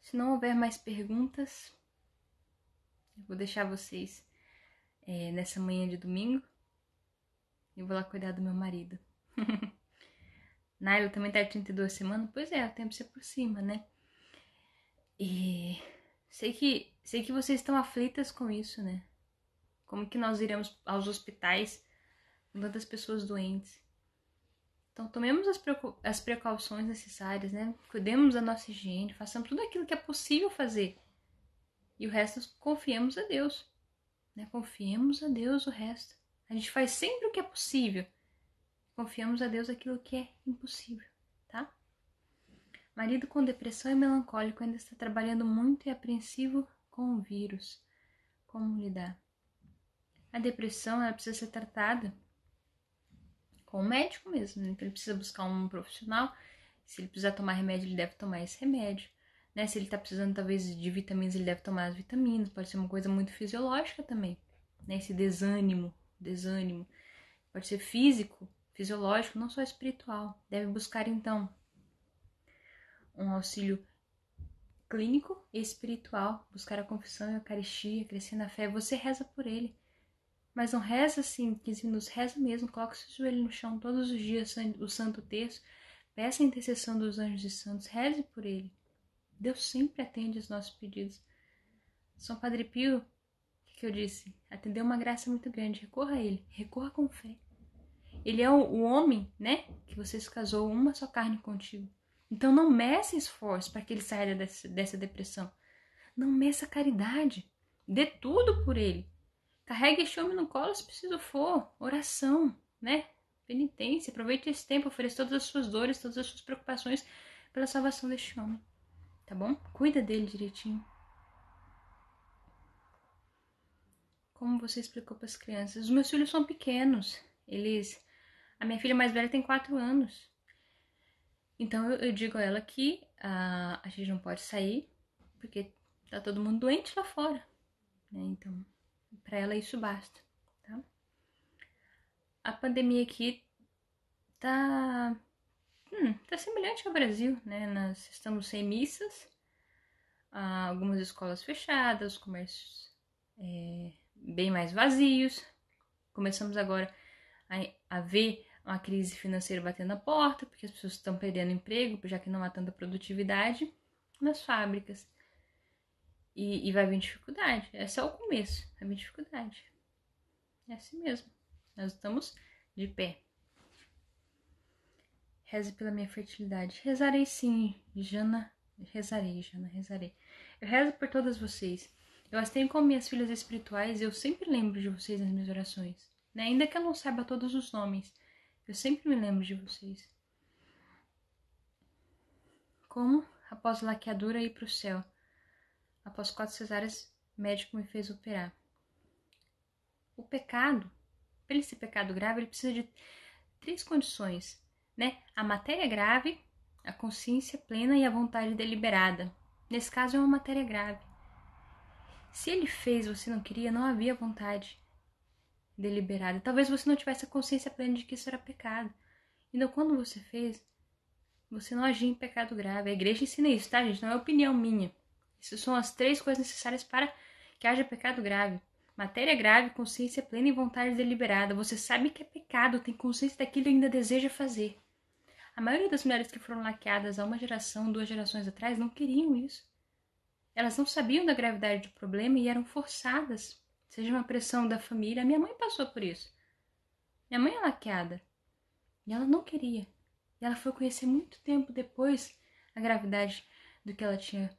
S1: Se não houver mais perguntas, eu vou deixar vocês nessa manhã de domingo. Eu vou lá cuidar do meu marido. Nailo também tá de 32 semanas? Pois é, o tempo se aproxima, né? E sei que vocês estão aflitas com isso, né? Como que nós iremos aos hospitais com tantas pessoas doentes? Então, tomemos as precauções necessárias, né? Cuidemos da nossa higiene, façamos tudo aquilo que é possível fazer. E o resto, confiemos a Deus, né? Confiemos a Deus o resto. A gente faz sempre o que é possível. Confiamos a Deus aquilo que é impossível, tá? Marido com depressão e melancólico ainda está trabalhando muito e apreensivo com o vírus. Como lidar? A depressão, ela precisa ser tratada com o médico mesmo, né? Então ele precisa buscar um profissional. Se ele precisar tomar remédio, ele deve tomar esse remédio, né? Se ele está precisando talvez de vitaminas, ele deve tomar as vitaminas. Pode ser uma coisa muito fisiológica também, né? Esse desânimo, pode ser físico, fisiológico, não só espiritual. Deve buscar então um auxílio clínico e espiritual, buscar a confissão e a eucaristia, crescer na fé. Você reza por ele. Mas não reza assim, 15 minutos, reza mesmo, coloca seu joelho no chão todos os dias, o Santo Terço, peça a intercessão dos anjos e santos, reze por ele. Deus sempre atende os nossos pedidos. São Padre Pio, o que eu disse? Atendeu uma graça muito grande, recorra a ele, recorra com fé. Ele é o homem, né, que você se casou, uma só carne contigo. Então não meça esforço para que ele saia dessa depressão. Não meça caridade, dê tudo por ele. Carregue este homem no colo se preciso for. Oração, né? Penitência. Aproveite esse tempo, ofereça todas as suas dores, todas as suas preocupações pela salvação deste homem. Tá bom? Cuida dele direitinho. Como você explicou para as crianças? Os meus filhos são pequenos. A minha filha mais velha tem 4 anos. Então eu digo a ela que a gente não pode sair porque tá todo mundo doente lá fora, né? Então, para ela isso basta, tá? A pandemia aqui tá semelhante ao Brasil, né? Nós estamos sem missas, algumas escolas fechadas, comércios bem mais vazios. Começamos agora a ver uma crise financeira batendo na porta, porque as pessoas estão perdendo emprego, já que não há tanta produtividade nas fábricas. E vai vir dificuldade. Esse é o começo, vai vir dificuldade. É assim mesmo. Nós estamos de pé. Reze pela minha fertilidade. Rezarei sim, Jana. Rezarei. Eu rezo por todas vocês. Eu as tenho como minhas filhas espirituais e eu sempre lembro de vocês nas minhas orações. Né? Ainda que eu não saiba todos os nomes, eu sempre me lembro de vocês. Como, após laqueadura, ir para o céu. Após 4 cesáreas, médico me fez operar. O pecado, para ele ser pecado grave, ele precisa de 3 condições, né? A matéria grave, a consciência plena e a vontade deliberada. Nesse caso é uma matéria grave. Se ele fez, você não queria, não havia vontade deliberada. Talvez você não tivesse a consciência plena de que isso era pecado. Então, quando você fez, você não agia em pecado grave. A igreja ensina isso, tá, gente? Não é opinião minha. Essas são as 3 coisas necessárias para que haja pecado grave. Matéria grave, consciência plena e vontade deliberada. Você sabe que é pecado, tem consciência daquilo e ainda deseja fazer. A maioria das mulheres que foram laqueadas há 1 geração, 2 gerações atrás, não queriam isso. Elas não sabiam da gravidade do problema e eram forçadas, seja uma pressão da família. A minha mãe passou por isso. Minha mãe é laqueada e ela não queria. E ela foi conhecer muito tempo depois a gravidade do que ela tinha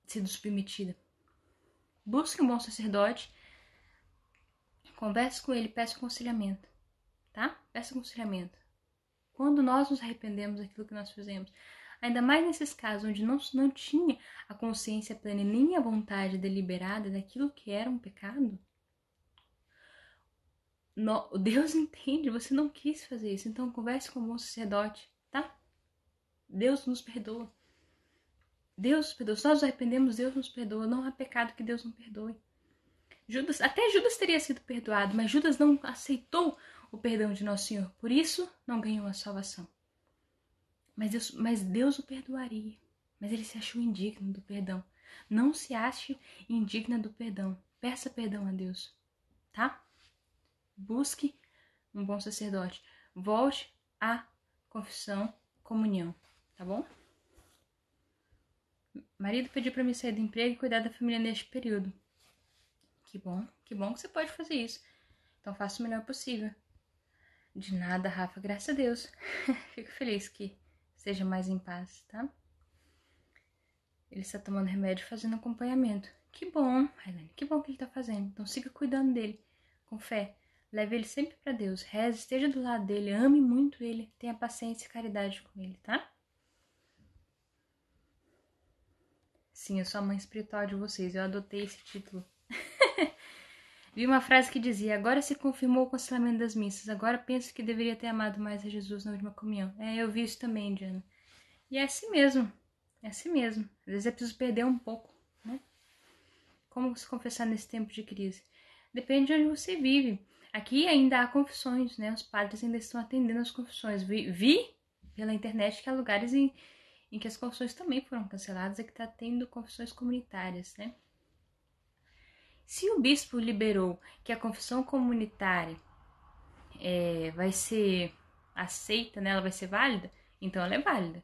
S1: sido submetida. Busque um bom sacerdote, converse com ele, peça aconselhamento, tá? Peça aconselhamento. Quando nós nos arrependemos daquilo que nós fizemos, ainda mais nesses casos onde não tinha a consciência plena e nem a vontade deliberada daquilo que era um pecado, Deus entende, você não quis fazer isso, então converse com um bom sacerdote, tá? Deus nos perdoa. Deus nos perdoa. Se nós nos arrependemos, Deus nos perdoa. Não há pecado que Deus não perdoe. Até Judas teria sido perdoado, mas Judas não aceitou o perdão de Nosso Senhor. Por isso, não ganhou a salvação. Mas Deus o perdoaria. Mas ele se achou indigno do perdão. Não se ache indigna do perdão. Peça perdão a Deus, tá? Busque um bom sacerdote. Volte à confissão, comunhão, tá bom? Marido pediu para mim sair do emprego e cuidar da família neste período. Que bom que você pode fazer isso. Então faça o melhor possível. De nada, Rafa, graças a Deus. Fico feliz que esteja mais em paz, tá? Ele está tomando remédio e fazendo acompanhamento. Que bom, Railane, que bom que ele está fazendo. Então siga cuidando dele, com fé. Leve ele sempre para Deus. Reze, esteja do lado dele, ame muito ele. Tenha paciência e caridade com ele, tá? Sim, eu sou a mãe espiritual de vocês. Eu adotei esse título. Vi uma frase que dizia: agora se confirmou o cancelamento das missas. Agora penso que deveria ter amado mais a Jesus na última comunhão. Eu vi isso também, Diana. E é assim mesmo. É assim mesmo. Às vezes é preciso perder um pouco, né? Como se confessar nesse tempo de crise? Depende de onde você vive. Aqui ainda há confissões, né? Os padres ainda estão atendendo as confissões. Vi pela internet que há lugares em que as confissões também foram canceladas e que está tendo confissões comunitárias, né? Se o bispo liberou que a confissão comunitária vai ser aceita, né? Ela vai ser válida, então ela é válida,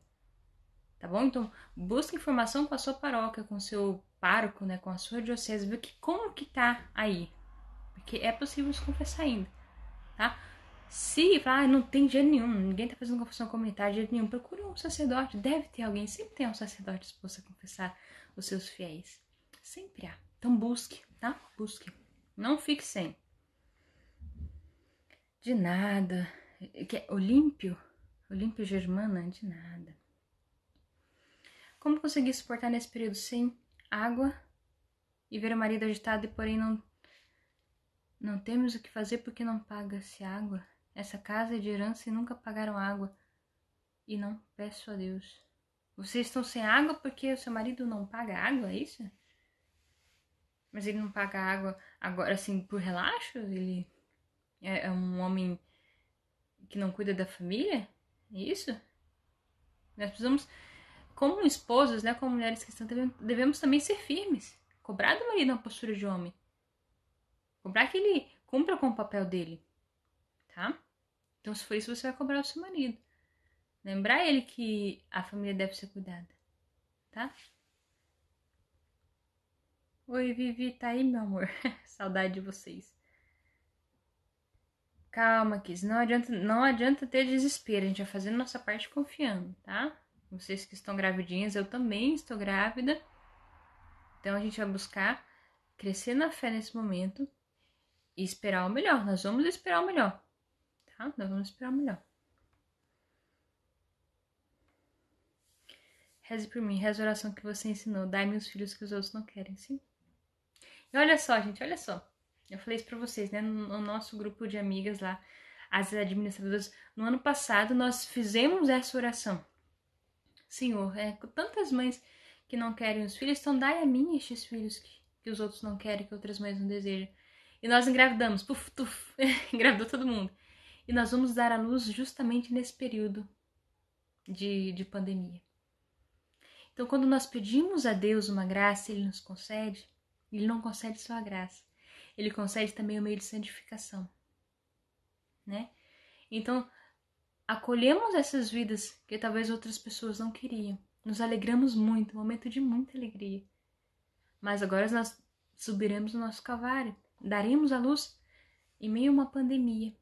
S1: tá bom? Então busque informação com a sua paróquia, com o seu pároco, né? Com a sua diocese, ver como que tá aí, porque é possível se confessar ainda, tá? Se não tem jeito nenhum, ninguém tá fazendo confissão comunitária de jeito nenhum, procure um sacerdote, deve ter alguém, sempre tem um sacerdote disposto a confessar os seus fiéis, sempre há. Então busque, tá? Busque, não fique sem. De nada. Olímpio Germana, de nada. Como conseguir suportar nesse período sem água e ver o marido agitado e porém não temos o que fazer porque não paga-se água? Essa casa é de herança e nunca pagaram água. E não peço a Deus. Vocês estão sem água porque o seu marido não paga água, é isso? Mas ele não paga água agora, assim, por relaxo? Ele é um homem que não cuida da família? É isso? Nós precisamos, como esposas, né, como mulheres cristãs, devemos também ser firmes. Cobrar do marido uma postura de homem. Cobrar que ele cumpra com o papel dele. Tá? Então, se for isso, você vai cobrar o seu marido. Lembrar ele que a família deve ser cuidada, tá? Oi, Vivi, tá aí, meu amor? Saudade de vocês. Calma, Kiss, não adianta ter desespero, a gente vai fazendo nossa parte confiando, tá? Vocês que estão gravidinhas, eu também estou grávida. Então a gente vai buscar crescer na fé nesse momento e esperar o melhor. Nós vamos esperar o melhor, tá? Nós vamos esperar o melhor. Reze por mim, reze a oração que você ensinou. Dai-me os filhos que os outros não querem, sim? E olha só, gente, olha só. Eu falei isso pra vocês, né? No nosso grupo de amigas lá, as administradoras, no ano passado nós fizemos essa oração. Senhor, com tantas mães que não querem os filhos, então dai a mim estes filhos que os outros não querem, que outras mães não desejam. E nós engravidamos, puf, tuf, engravidou todo mundo. E nós vamos dar à luz justamente nesse período de pandemia. Então, quando nós pedimos a Deus uma graça, Ele nos concede, Ele não concede só a graça, Ele concede também o meio de santificação, né? Então, acolhemos essas vidas que talvez outras pessoas não queriam. Nos alegramos muito, um momento de muita alegria. Mas agora nós subiremos o nosso calvário, daremos a luz em meio a uma pandemia.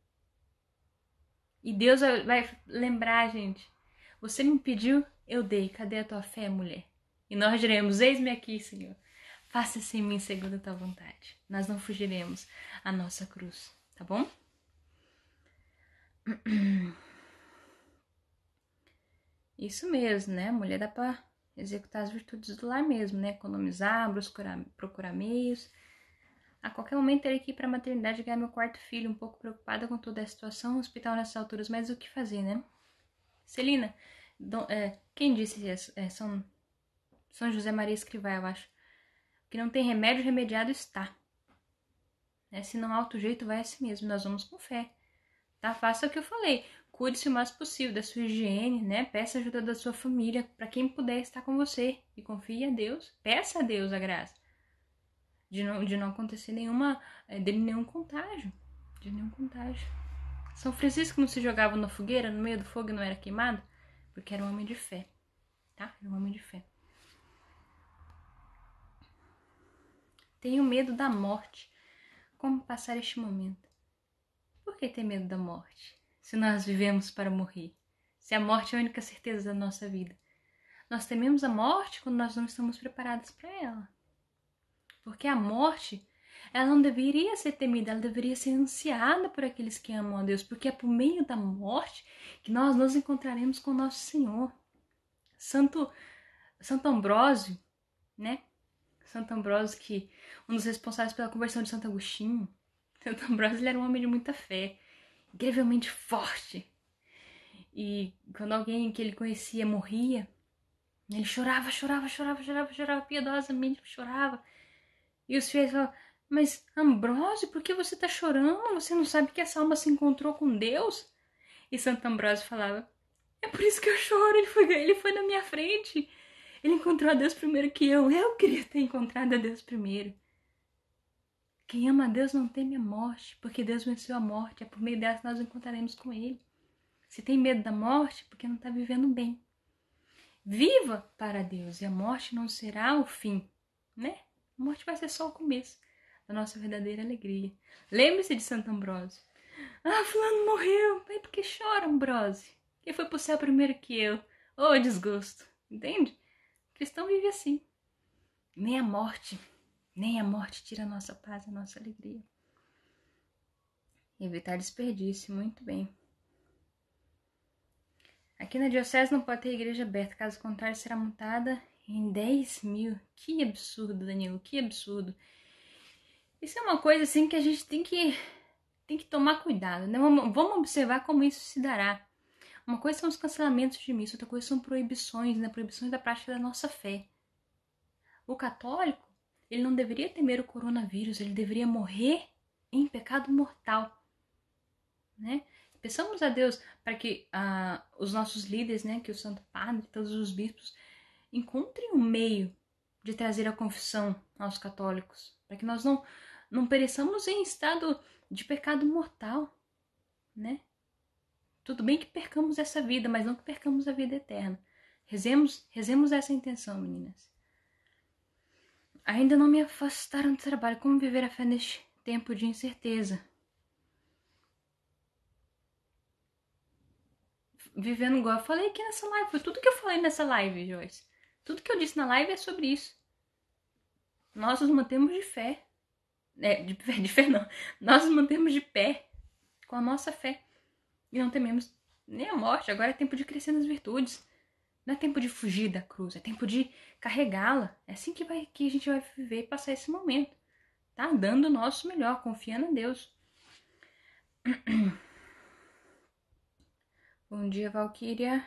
S1: E Deus vai lembrar, gente, você me pediu, eu dei, cadê a tua fé, mulher? E nós diremos, eis-me aqui, Senhor. Faça-se em mim segundo a tua vontade. Nós não fugiremos à nossa cruz, tá bom? Isso mesmo, né? Mulher dá pra executar as virtudes do lar mesmo, né? Economizar, procurar meios. A qualquer momento terei que ir pra maternidade ganhar meu quarto filho, um pouco preocupada com toda a situação no hospital nessas alturas, mas o que fazer, né? Celina, quem disse isso? São José Maria Escrivá, eu acho. Que não tem remédio, remediado está. Se não há outro jeito, vai assim mesmo. Nós vamos com fé. Tá? Faça o que eu falei. Cuide-se o mais possível da sua higiene, né? Peça ajuda da sua família, para quem puder estar com você. E confie a Deus. Peça a Deus a graça. De não acontecer nenhum contágio. De nenhum contágio. São Francisco não se jogava na fogueira, no meio do fogo e não era queimado? Porque era um homem de fé. Tá? Era um homem de fé. Tenho medo da morte. Como passar este momento? Por que ter medo da morte? Se nós vivemos para morrer. Se a morte é a única certeza da nossa vida. Nós tememos a morte quando nós não estamos preparadas para ela. Porque a morte, ela não deveria ser temida, ela deveria ser ansiada por aqueles que amam a Deus. Porque é por meio da morte que nós nos encontraremos com o nosso Senhor. Santo Ambrósio, né? Santo Ambrósio, que um dos responsáveis pela conversão de Santo Agostinho. Santo Ambrósio, ele era um homem de muita fé, incrivelmente forte. E quando alguém que ele conhecia morria, ele chorava piedosamente, chorava. E os fiéis falavam, mas Ambrósio, por que você está chorando? Você não sabe que essa alma se encontrou com Deus? E Santo Ambrósio falava, é por isso que eu choro, ele foi na minha frente. Ele encontrou a Deus primeiro que eu queria ter encontrado a Deus primeiro. Quem ama a Deus não teme a morte, porque Deus venceu a morte, é por meio dela que nós encontraremos com Ele. Se tem medo da morte, porque não está vivendo bem. Viva para Deus e a morte não será o fim, né? A morte vai ser só o começo da nossa verdadeira alegria. Lembre-se de Santo Ambrósio. Fulano morreu. Mas por que chora, Ambrósio? Quem foi pro céu primeiro que eu? Desgosto. Entende? O cristão vive assim. Nem a morte tira a nossa paz, a nossa alegria. Evitar desperdício, muito bem. Aqui na diocese não pode ter igreja aberta, caso contrário será multada em 10 mil. Que absurdo, Danilo, que absurdo. Isso é uma coisa assim que a gente tem que tomar cuidado, né? Vamos observar como isso se dará. Uma coisa são os cancelamentos de missa, outra coisa são proibições, né? Proibições da prática da nossa fé. O católico, ele não deveria temer o coronavírus, ele deveria morrer em pecado mortal, né? Peçamos a Deus para que os nossos líderes, né, que o Santo Padre, todos os bispos, encontrem um meio de trazer a confissão aos católicos, para que nós não pereçamos em estado de pecado mortal, né? Tudo bem que percamos essa vida, mas não que percamos a vida eterna. Rezemos essa intenção, meninas. Ainda não me afastaram do trabalho. Como viver a fé neste tempo de incerteza? Vivendo igual eu falei aqui nessa live. Foi tudo que eu falei nessa live, Joyce. Tudo que eu disse na live é sobre isso. Nós nos mantemos de fé. De fé não. Nós nos mantemos de pé com a nossa fé. E não tememos nem a morte. Agora é tempo de crescer nas virtudes. Não é tempo de fugir da cruz. É tempo de carregá-la. É assim que a gente vai viver e passar esse momento. Tá? Dando o nosso melhor. Confiando em Deus. Bom dia, Valquíria.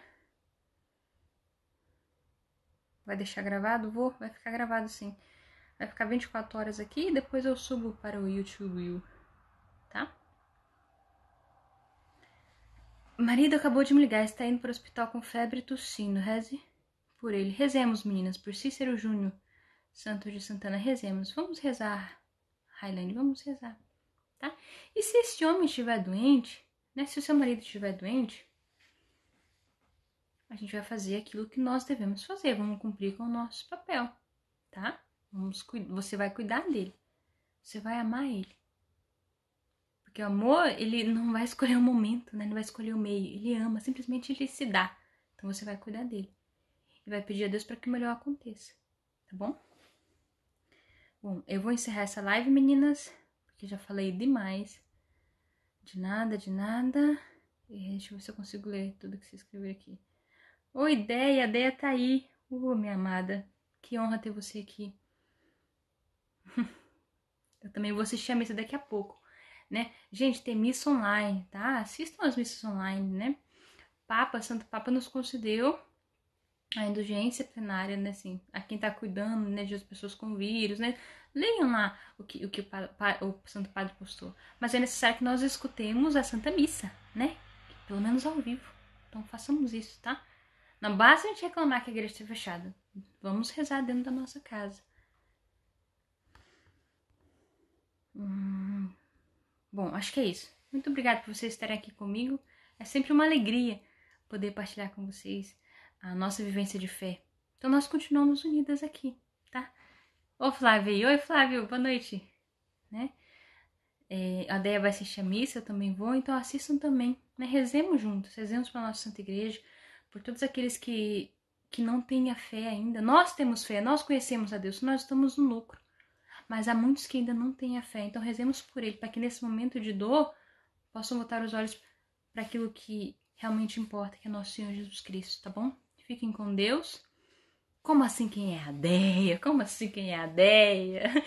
S1: Vai deixar gravado? Vou. Vai ficar gravado sim. Vai ficar 24 horas aqui e depois eu subo para o YouTube. Tá? O marido acabou de me ligar. Está indo para o hospital com febre e tossindo. Reze por ele. Rezemos, meninas. Por Cícero Júnior Santos de Santana. Rezemos. Vamos rezar, Railane. Vamos rezar. Tá? E se esse homem estiver doente, né? Se o seu marido estiver doente, a gente vai fazer aquilo que nós devemos fazer. Vamos cumprir com o nosso papel, tá? Você vai cuidar dele. Você vai amar ele. Porque o amor, ele não vai escolher o momento, né? Não vai escolher o meio. Ele ama, simplesmente ele se dá. Então você vai cuidar dele. E vai pedir a Deus para que o melhor aconteça. Tá bom? Bom, eu vou encerrar essa live, meninas. Porque já falei demais. De nada. E deixa eu ver se eu consigo ler tudo que você escreveu aqui. Oi, Deia. A Deia tá aí. Minha amada. Que honra ter você aqui. Eu também vou assistir a missa daqui a pouco, né? Gente, tem missa online, tá? Assistam as missas online, né? Santo Papa nos concedeu a indulgência plenária, né? Assim, a quem tá cuidando, né? De as pessoas com vírus, né? Leiam lá o que o Santo Padre postou. Mas é necessário que nós escutemos a Santa Missa, né? Pelo menos ao vivo. Então façamos isso, tá? Não basta a gente reclamar que a igreja está fechada. Vamos rezar dentro da nossa casa. Bom, acho que é isso. Muito obrigada por vocês estarem aqui comigo. É sempre uma alegria poder partilhar com vocês a nossa vivência de fé. Então nós continuamos unidas aqui, tá? Ô Flávio, oi Flávio, boa noite. Né? A Deia vai assistir a missa, eu também vou, então assistam também. Né? Rezemos juntos, rezemos para a nossa Santa Igreja, por todos aqueles que não têm a fé ainda. Nós temos fé, nós conhecemos a Deus, nós estamos no lucro. Mas há muitos que ainda não têm a fé. Então rezemos por ele, para que nesse momento de dor possam botar os olhos para aquilo que realmente importa, que é nosso Senhor Jesus Cristo, tá bom? Fiquem com Deus. Como assim quem é a Deia? Como assim quem é a Deia?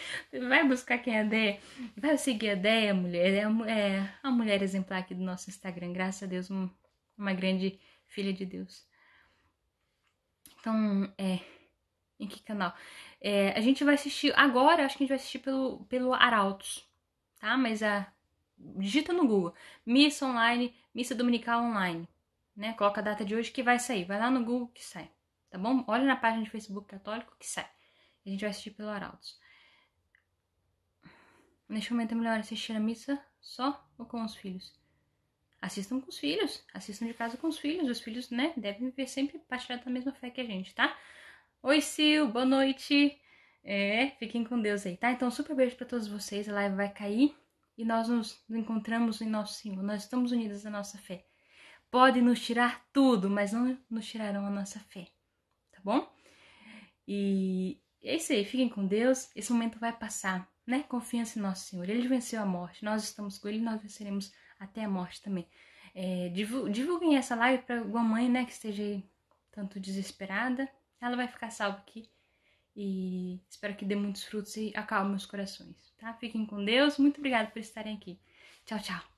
S1: Vai buscar quem é a Deia. Vai seguir a Deia, mulher. É a mulher exemplar aqui do nosso Instagram. Graças a Deus, uma grande filha de Deus. Então, em que canal? A gente vai assistir agora, acho que a gente vai assistir pelo Arautos, tá? Mas digita no Google, missa online, missa dominical online, né? Coloca a data de hoje que vai sair, vai lá no Google que sai, tá bom? Olha na página de Facebook católico que sai. A gente vai assistir pelo Arautos. Neste momento é melhor assistir a missa só ou com os filhos? Assistam com os filhos, assistam de casa com os filhos. Os filhos, né, devem viver sempre partilhando da mesma fé que a gente, tá? Oi, Sil, boa noite. Fiquem com Deus aí, tá? Então, super beijo pra todos vocês. A live vai cair e nós nos encontramos em nosso Senhor. Nós estamos unidos na nossa fé. Podem nos tirar tudo, mas não nos tirarão a nossa fé, tá bom? E é isso aí, fiquem com Deus. Esse momento vai passar, né? Confiança em nosso Senhor. Ele venceu a morte, nós estamos com ele e nós venceremos até a morte também. Divulguem essa live pra alguma mãe, né, que esteja aí tanto desesperada. Ela vai ficar salva aqui e espero que dê muitos frutos e acalme os corações, tá? Fiquem com Deus. Muito obrigada por estarem aqui. Tchau, tchau.